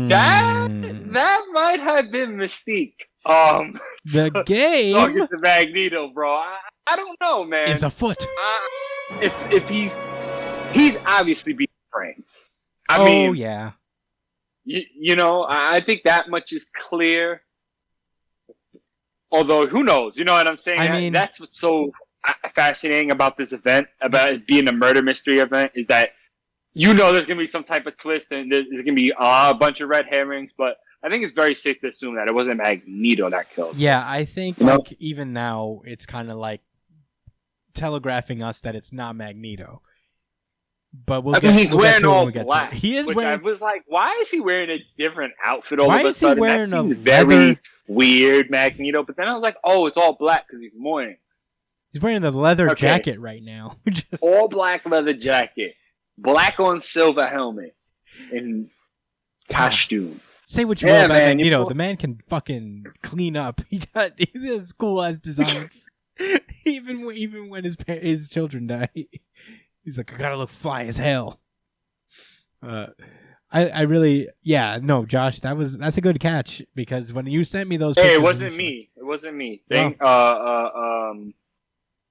That might have been Mystique. The game talking to Magneto, bro. I don't know, man. is afoot. If he's obviously being framed. I mean, yeah. You know, I think that much is clear. Although, who knows? You know what I'm saying? I mean, that's what's so fascinating about this event, about it being a murder mystery event, is that you know there's going to be some type of twist and there's going to be a bunch of red herrings, but I think it's very safe to assume that it wasn't Magneto that killed. Yeah, I think like even now it's kind of like telegraphing us that it's not Magneto. But he's wearing all black. He is which wearing. I was like, why is he wearing a different outfit all Why of a is he sudden? wearing That a seems very leather- weird, Magneto. But then I was like, oh, it's all black because he's mourning. He's wearing the leather Okay. jacket right now. Just- All black leather jacket, black on silver helmet, and costume. Say what you Yeah, want about man, Magneto. you- The man can fucking clean up. He has cool ass designs. even when his children die, he's like, I gotta look fly as hell. I really, no, Josh, that's a good catch because when you sent me those, Hey, pictures it wasn't and me. It wasn't me. Oh.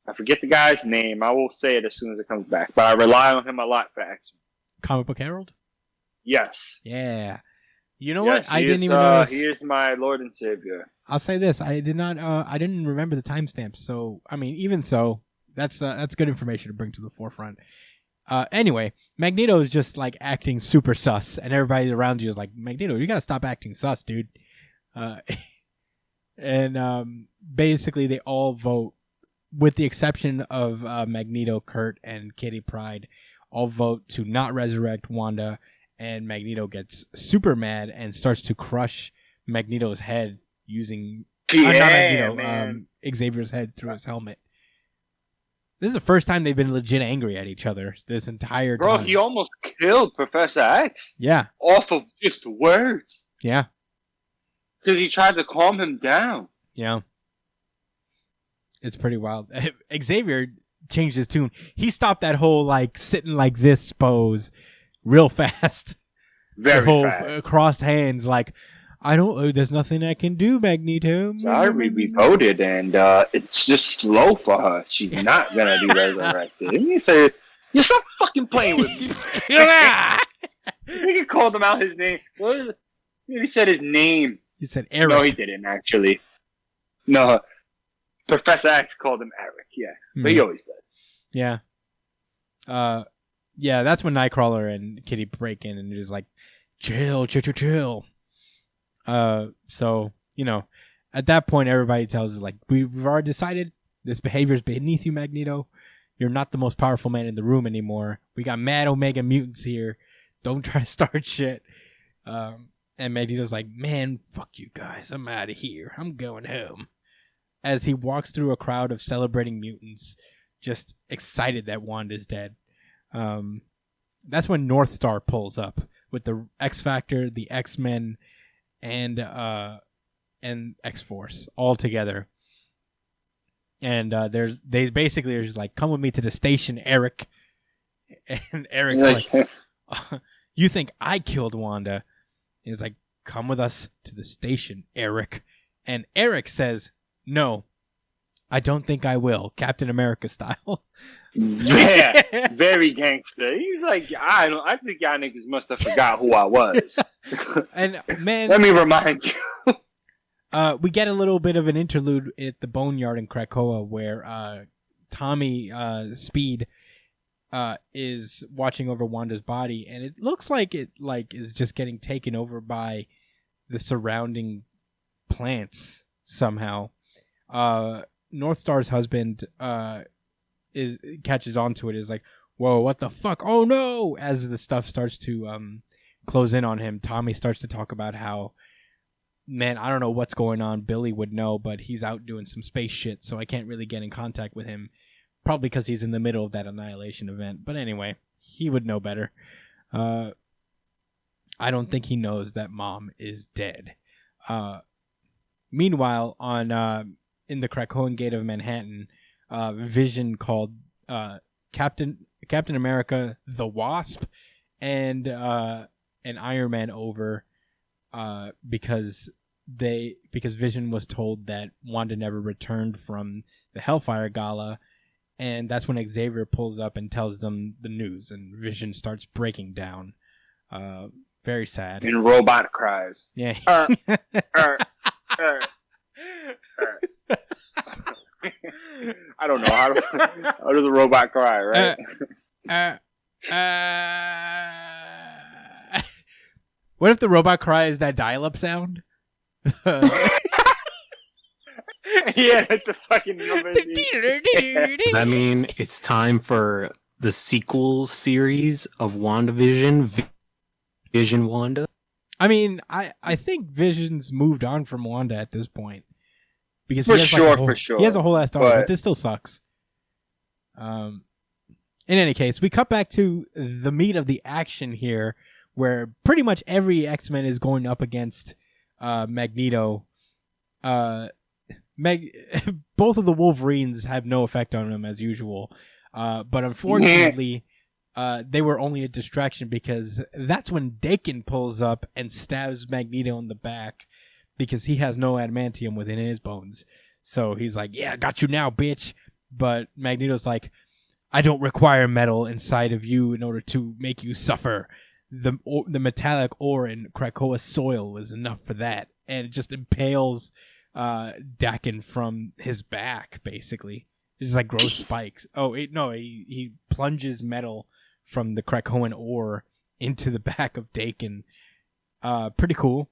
I forget the guy's name. I will say it as soon as it comes back. But I rely on him a lot for X-Men. Comic Book Herald. Yes. Yeah. You know Yes, what? I he didn't is, even know. He is my Lord and Savior. I'll say this: I didn't remember the timestamps. So I mean, even so, that's good information to bring to the forefront. Anyway, Magneto is just like acting super sus, and everybody around you is like, Magneto, you gotta stop acting sus, dude. And basically, they all vote, with the exception of Magneto, Kurt, and Kitty Pryde, all vote to not resurrect Wanda. And Magneto gets super mad and starts to crush Magneto's head using not Magneto, man. Xavier's head through his helmet. This is the first time they've been legit angry at each other this entire Bro, time. he almost killed Professor X Yeah, off of just words. yeah, Because he tried to calm him down. yeah. It's pretty wild. Xavier changed his tune. He stopped that whole like sitting like this pose real fast. Very the whole fast. crossed hands like, I don't. There's nothing I can do, Magneto. Sorry, we voted, and it's just slow for her. She's not gonna be resurrected. And he said, "You stop fucking playing with me." He called him out his name. What is it? He said his name. You said Eric. No, he didn't actually. No, Professor X called him Eric. Yeah, but he always does. Yeah. Yeah, that's when Nightcrawler and Kitty break in and just like, chill. So, you know, at that point, everybody tells us, like, we've already decided this behavior is beneath you, Magneto. You're not the most powerful man in the room anymore. We got mad Omega mutants here. Don't try to start shit. And Magneto's like, man, fuck you guys. I'm out of here. I'm going home. As he walks through a crowd of celebrating mutants, just excited that Wanda's dead. That's when North Star pulls up with the X-Factor, the X-Men, and X-Force all together. And they basically are just like, come with me to the station, Eric. And Eric's like, you think I killed Wanda? He's like, come with us to the station, Eric. And Eric says, no, I don't think I will, Captain America style. Yeah, very gangster. He's like, I think y'all niggas must have forgot who I was. And man, Let me remind you. we get a little bit of an interlude at the Boneyard in Krakoa where Tommy Speed is watching over Wanda's body, and it looks like it is just getting taken over by the surrounding plants somehow. North Star's husband catches on to it, is like, whoa, what the fuck? Oh no! As the stuff starts to close in on him, Tommy starts to talk about how, man, I don't know what's going on. Billy would know, but he's out doing some space shit, so I can't really get in contact with him. Probably because he's in the middle of that Annihilation event. But anyway, he would know better. I don't think he knows that Mom is dead. Meanwhile, on in the Krakoan Gate of Manhattan, Vision called Captain America, the Wasp, and Iron Man over because Vision was told that Wanda never returned from the Hellfire Gala, and that's when Xavier pulls up and tells them the news, and Vision starts breaking down. Very sad. And robot cries. Yeah. I don't know how does a robot cry, right? What if the robot cry is that dial-up sound? Yeah, it's a fucking number. Does that mean it's time for the sequel series of WandaVision, Vision Wanda? I mean, I think Vision's moved on from Wanda at this point. Because For he has sure. He has a whole ass story, But- but this still sucks. In any case, we cut back to the meat of the action here, where pretty much every X-Men is going up against Magneto. Both of the Wolverines have no effect on him as usual, but unfortunately, they were only a distraction because that's when Dakin pulls up and stabs Magneto in the back because he has no adamantium within his bones. So he's like, "Yeah, got you now, bitch." But Magneto's like, "I don't require metal inside of you in order to make you suffer. The metallic ore in Krakoa soil was enough for that," and it just impales Dakin from his back, basically. It's just like gross spikes. He plunges metal from the Krakoan ore into the back of Dakin. Pretty cool.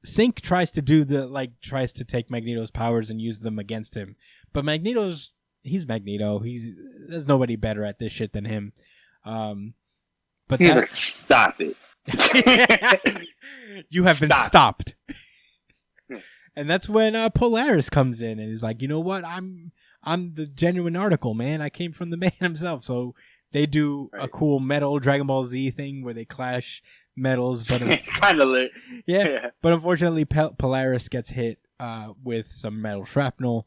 Sync tries to take Magneto's powers and use them against him, but he's Magneto. There's nobody better at this shit than him. But He's like, stop it. You have been stopped. And that's when Polaris comes in and he's like, "You know what? I'm the genuine article, man. I came from the man himself." So they do a cool metal Dragon Ball Z thing where they clash metals, but It's kind of lit. yeah. But unfortunately, Polaris gets hit with some metal shrapnel,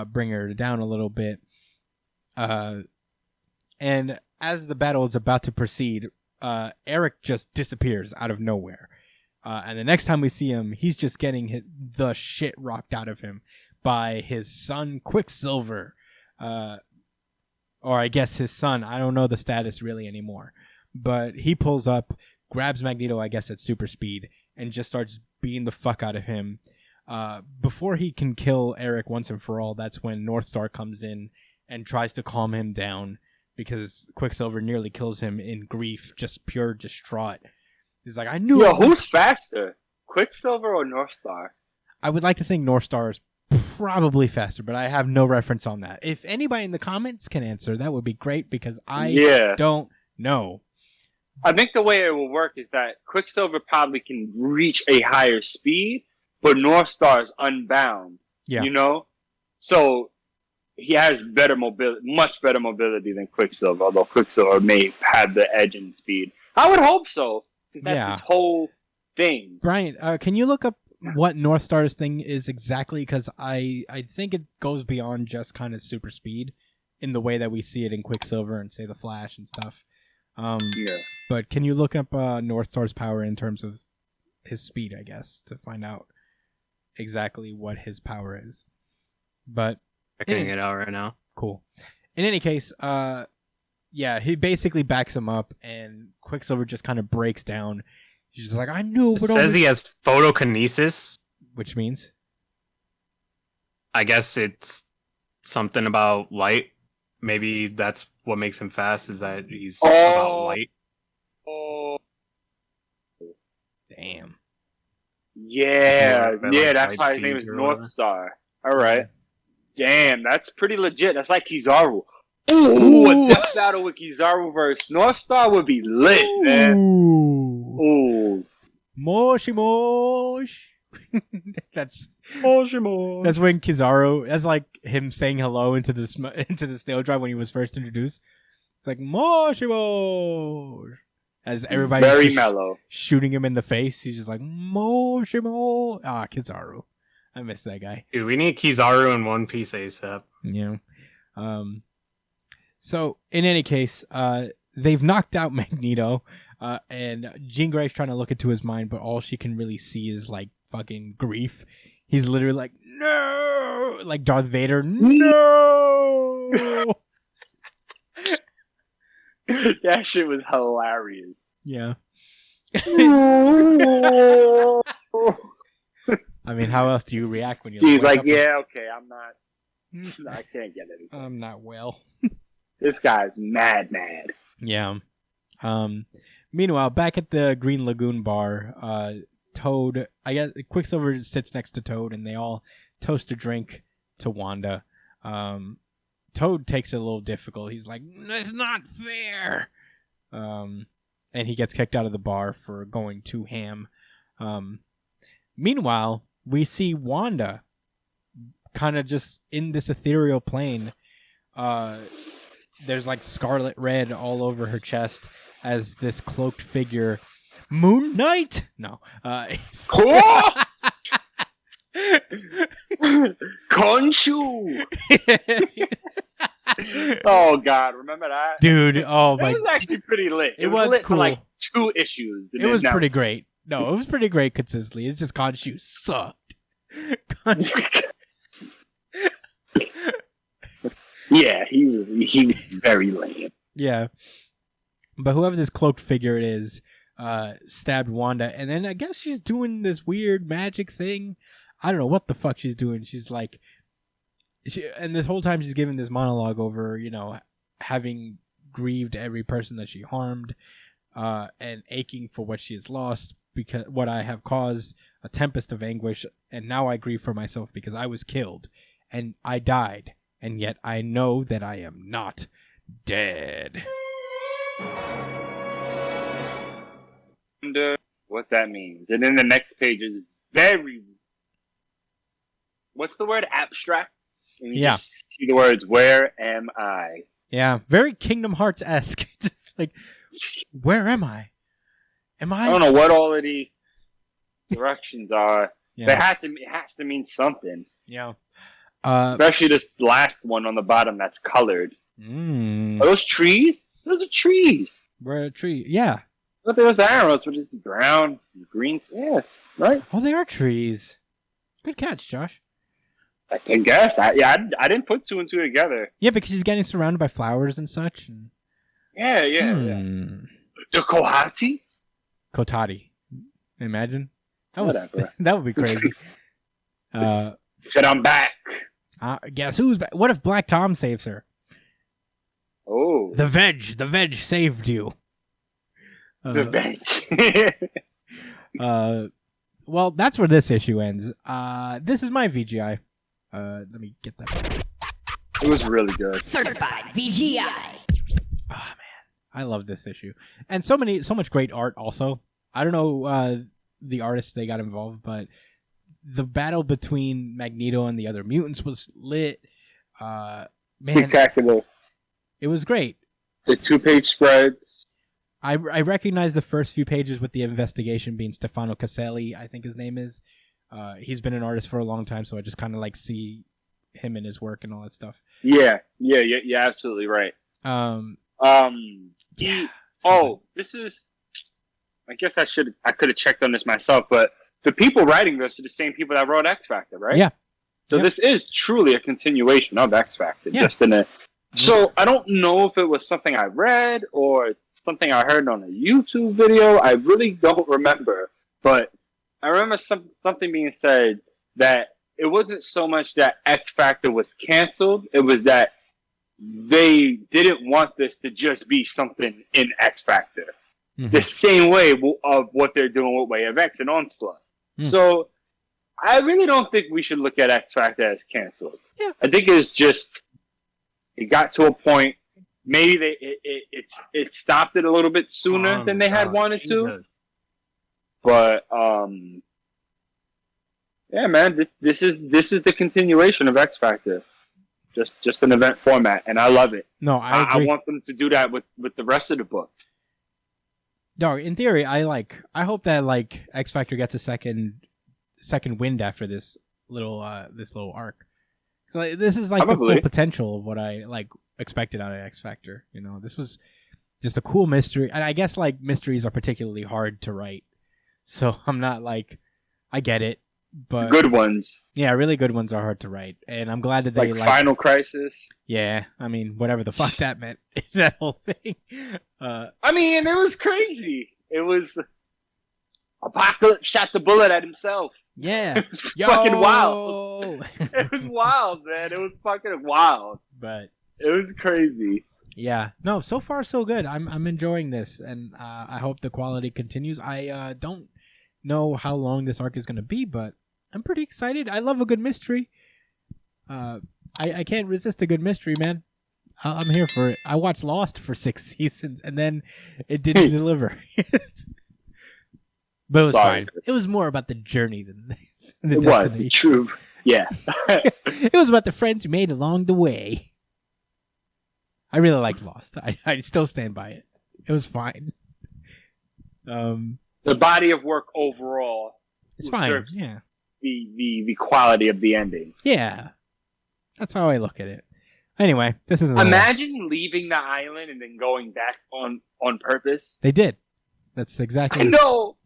bring her down a little bit. And as the battle is about to proceed, Eric just disappears out of nowhere. And the next time we see him, he's just getting the shit rocked out of him by his son, Quicksilver. Or I guess his son. I don't know the status really anymore. But he pulls up, grabs Magneto, I guess, at super speed, and just starts beating the fuck out of him. Before he can kill Eric once and for all, that's when Northstar comes in and tries to calm him down because Quicksilver nearly kills him in grief, just pure distraught. He's like, "I knew." Yo, who's faster, Quicksilver or Northstar? I would like to think Northstar is probably faster, but I have no reference on that. If anybody in the comments can answer, that would be great because I don't know. I think the way it will work is that Quicksilver probably can reach a higher speed, but Northstar is unbound. Yeah. You know? So he has better mobility, much better mobility than Quicksilver, although Quicksilver may have the edge in speed. I would hope so, since that's his whole thing. Brian, can you look up what Northstar's thing is exactly? Because I think it goes beyond just kind of super speed in the way that we see it in Quicksilver and, say, the Flash and stuff. But can you look up Northstar's power in terms of his speed, I guess, to find out exactly what his power is? But Checking it out right now. Cool. In any case, he basically backs him up, and Quicksilver just kind of breaks down. He's just like, "I knew." It says he has photokinesis, which means, I guess it's something about light. Maybe that's what makes him fast, is that he's about light. Damn. Yeah, like that's why his name is Northstar. All right. Damn, that's pretty legit. That's like Kizaru. Ooh, a death battle with Kizaru versus Northstar would be lit, man. Ooh. Moshi mosh. That's when Kizaru. That's like him saying hello into the snail drive when he was first introduced. It's like Moshi Mosh. As everybody Very mellow. shooting him in the face, he's just like Moshi Mosh. Ah, Kizaru. I miss that guy. Dude, we need Kizaru in One Piece ASAP. Yeah. So in any case, they've knocked out Magneto, and Jean Grey's trying to look into his mind, but all she can really see is like fucking grief. He's literally like, no, like Darth Vader, no. That shit was hilarious. Yeah. I mean, how else do you react when you? He's wake like, up yeah, okay, I'm not. I can't get anything. I'm not well. This guy's mad. Yeah. Meanwhile, back at the Green Lagoon bar, Toad, I guess Quicksilver sits next to Toad, and they all toast a drink to Wanda. Toad takes it a little difficult. He's like, "It's not fair," and he gets kicked out of the bar for going too ham. Meanwhile, we see Wanda kind of just in this ethereal plane. There's like scarlet red all over her chest as this cloaked figure, Moon Knight. No, Khonshu. Oh God, remember that, dude? Oh my! That was actually pretty lit. It was lit cool. For like 2 issues. It was pretty great. No, it was pretty great consistently. It's just Khonshu sucked. Khonshu. Yeah, he was very lame. Yeah. But whoever this cloaked figure it is, stabbed Wanda, and then I guess she's doing this weird magic thing. I don't know what the fuck she's doing. She's like, and this whole time she's giving this monologue over, you know, having grieved every person that she harmed, and aching for what she has lost, because what I have caused a tempest of anguish, and now I grieve for myself because I was killed, and I died, and yet I know that I am not dead. Wonder what that means. And then the next page is very, what's the word? Abstract. And you just see the words, "Where am I?" Yeah, very Kingdom Hearts-esque. Just like, where am I? Am I? I don't know what all of these directions are. Yeah. It has to mean something. Yeah. Especially this last one on the bottom that's colored. Are Are those trees? Those are trees. We're a tree. Yeah. But there was arrows, which is brown, green. Yeah, right. Oh, they are trees. Good catch, Josh. I can guess. I didn't put 2 and 2 together. Yeah, because he's getting surrounded by flowers and such. And... Yeah. The Kohati? Kotati. Imagine. That Whatever. that would be crazy. Said I'm back. Guess who's back? What if Black Tom saves her? Oh. The veg saved you. The bench. Well, that's where this issue ends. This is my VGI. Let me get that. It was really good. Certified VGI. Oh man, I love this issue, and so much great art. Also, I don't know the artists they got involved, but the battle between Magneto and the other mutants was lit. Man, Spectacular. It was great. The 2-page spreads. I recognize the first few pages with the investigation being Stefano Caselli, I think his name is. He's been an artist for a long time, so I just kind of like see him in his work and all that stuff. Yeah, you're absolutely right. Yeah. Oh, this is. I guess I could have checked on this myself, but the people writing this are the same people that wrote X Factor, right? Yeah. So Yep. this is truly a continuation of X Factor, Yeah. just in a. So I don't know if it was something I read or something I heard on a YouTube video. I really don't remember, but I remember something being said that it wasn't so much that X Factor was canceled; it was that they didn't want this to just be something in X Factor, the same way of what they're doing with Way of X and Onslaught. So I really don't think we should look at X Factor as canceled. Yeah. I think it's just it got to a point. Maybe it stopped it a little bit sooner than they had wanted to. But yeah, man, this is the continuation of X Factor. just an event format, and I love it. No, I agree. I want them to do that with the rest of the book. Dog, in theory, I hope that like X Factor gets a second wind after this little arc. So like, this is like Probably. the full potential of what I like expected out of X Factor. You know, this was just a cool mystery, and I guess like mysteries are particularly hard to write. So I'm not like, I get it, but Good ones, yeah, really good ones are hard to write, and I'm glad that they like Final Crisis. Yeah, I mean, whatever the fuck that meant, that whole thing. I mean, it was crazy. It was Apocalypse shot the bullet at himself. Yeah, It was fucking wild. It was wild, man. It was fucking wild. But It was crazy. yeah, no, so far so good. I'm enjoying this, and I hope the quality continues. I don't know how long this arc is going to be, but I'm pretty excited. I love a good mystery. I can't resist a good mystery, man. I'm here for it. I watched Lost for 6 seasons, and then it didn't deliver. But it was Sorry. fine. It was more about the journey than the It was destination. true. Yeah. It was about the friends you made along the way. I really liked Lost. I still stand by it. It was fine. The body of work overall It's fine. serves Yeah. the quality of the ending. Yeah. That's how I look at it. Anyway, this isn't. Imagine leaving the island and then going back on purpose. They did. That's exactly. I know,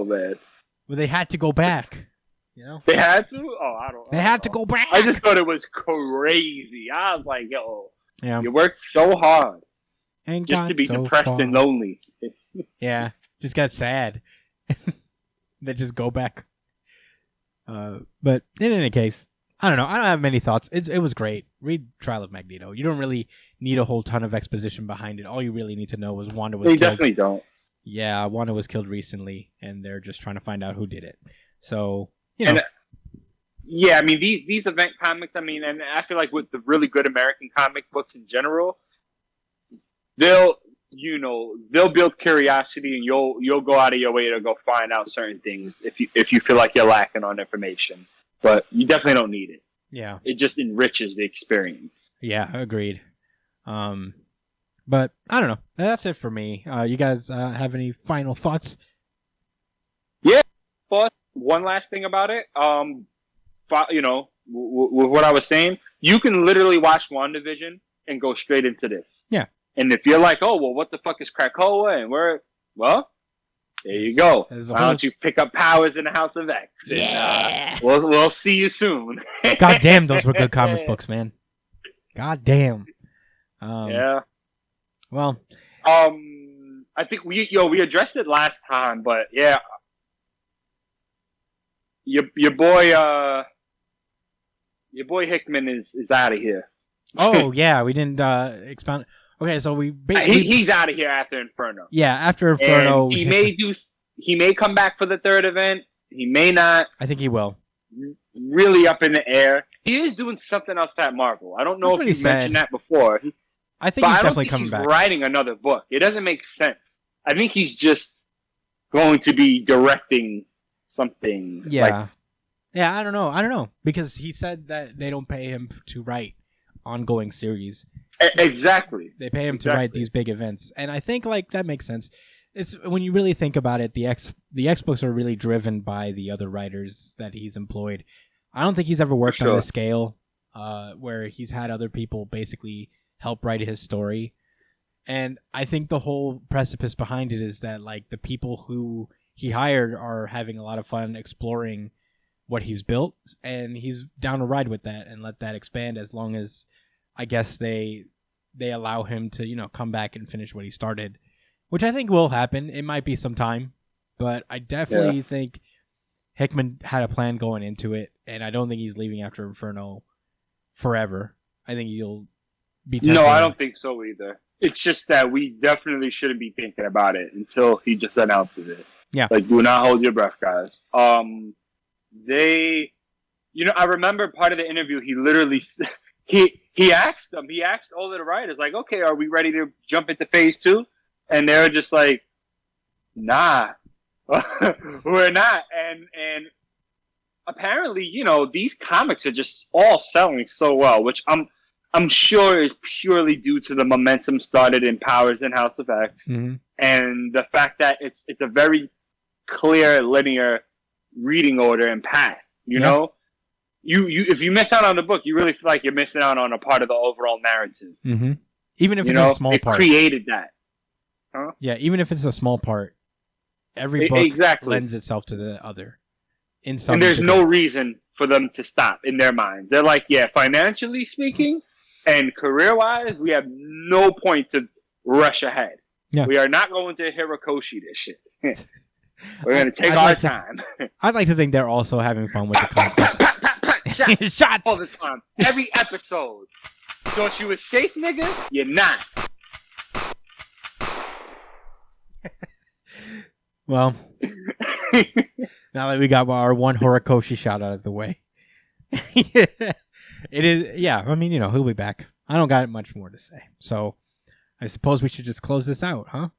man. Well, they had to go back. You know. They had to. Oh, I don't. They had to go back. I just thought it was crazy. I was like, yo, Yeah. you worked so hard And just got to be so depressed far. and lonely. Yeah. Just got sad. They just go back. But in any case, I don't know. I don't have many thoughts. It was great. Read Trial of Magneto. You don't really need a whole ton of exposition behind it. All you really need to know is Wanda was They killed. definitely don't. Yeah, Wanda was killed recently, and they're just trying to find out who did it. So, you know. And, yeah, I mean these event comics. I mean, and I feel like with the really good American comic books in general, they'll build curiosity, and you'll go out of your way to go find out certain things if you feel like you're lacking on information. But you definitely don't need it. Yeah. It just enriches the experience. Yeah, agreed. But I don't know. That's it for me. You guys have any final thoughts? But one last thing about it, with what I was saying, you can literally watch WandaVision and go straight into this. Yeah. And if you're like, oh, well, what the fuck is Krakoa and where? Well, there you go. There's a Why whole- don't you pick up powers in the House of X? And, Yeah. we'll see you soon. God damn, those were good comic books, man. God damn. Yeah. Well, I think we addressed it last time, but yeah, your boy Hickman is out of here. oh yeah, we didn't expound. Okay, so we He's out of here after Inferno. yeah, after Inferno, And he may come back for the third event. He may not. I think he will. Really up in the air. He is doing something else at Marvel. I don't know That's what if he you mentioned said. that before. I think But he's I don't definitely think coming he's back. writing another book. It doesn't make sense. I think he's just going to be directing something. Yeah. Yeah, I don't know. Because he said that they don't pay him to write ongoing series. Exactly. They pay him to write these big events. And I think like that makes sense. It's when you really think about it, the X books are really driven by the other writers that he's employed. I don't think he's ever worked on sure. this scale where he's had other people basically help write his story. And I think the whole precipice behind it is that like the people who he hired are having a lot of fun exploring what he's built, and he's down to ride with that and let that expand as long as I guess they allow him to, come back and finish what he started, which I think will happen. It might be some time, but I definitely think Hickman had a plan going into it, and I don't think he's leaving after Inferno forever. I think he'll be No, temporary. I don't think so either. It's just that we definitely shouldn't be thinking about it until he just announces it. Yeah. Like, do not hold your breath, guys. I remember part of the interview, he literally, he asked them, he asked all of the writers, like, okay, are we ready to jump into phase 2? And they're just like, nah, we're not. And apparently, these comics are just all selling so well, which I'm sure is purely due to the momentum started in Powers and House of X, and the fact that it's a very clear, linear reading order and path. You know, you if you miss out on the book, you really feel like you're missing out on a part of the overall narrative. Even if it's a small part, created that. Huh? Yeah, even if it's a small part, every book lends itself to the other. In some, and there's no reason for them to stop in their mind. They're like, yeah, financially speaking, and career-wise, we have no point to rush ahead. Yeah. We are not going to Hirokoshi this shit. We're going to take our time. I'd like to think they're also having fun with the concept. Shots all the time. Every episode. Thought you was safe, nigga? You're not. Well, now that we got our one Horikoshi shot out of the way. It is, yeah, I mean, he'll be back. I don't got much more to say. So, I suppose we should just close this out, huh?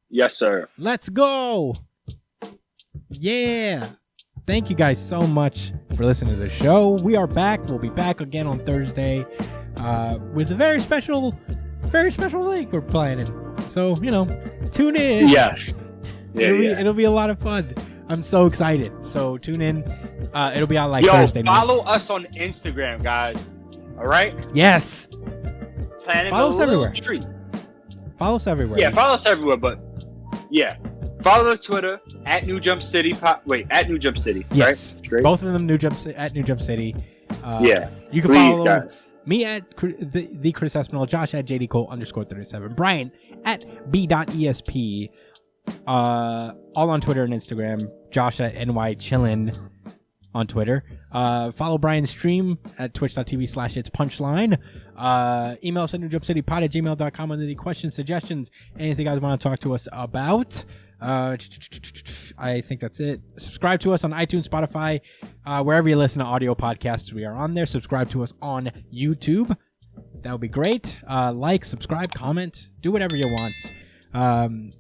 Yes, sir. Let's go! Yeah! Thank you guys so much for listening to the show. We are back. We'll be back again on Thursday with a very special link we're planning. So, tune in. Yes. It'll be a lot of fun. I'm so excited. So tune in. It'll be out Thursday night. Follow us on Instagram, guys. All right? Yes. Follow us everywhere. Follow us everywhere. Yeah, follow us everywhere, but yeah. Follow Twitter at New Jump City. At New Jump City. Yes. Right? Straight? Both of them at New Jump City. Yeah. You can follow guys. Me at the Chris Espinal, Josh at JDCole_37, Brian at B.ESP. All on Twitter and Instagram. Josh at NYChillin on Twitter. Follow Brian's stream at twitch.tv/itspunchline. Email us at newjumpcitypod@gmail.com with any questions, suggestions, anything you guys want to talk to us about. I think that's it. Subscribe to us on iTunes, Spotify, wherever you listen to audio podcasts. We are on there. Subscribe to us on YouTube. That would be great. Like, subscribe, comment, do whatever you want.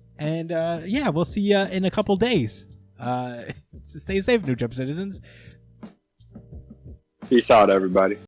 Yeah, we'll see you in a couple days. Stay safe, New Jump citizens. Peace out, everybody.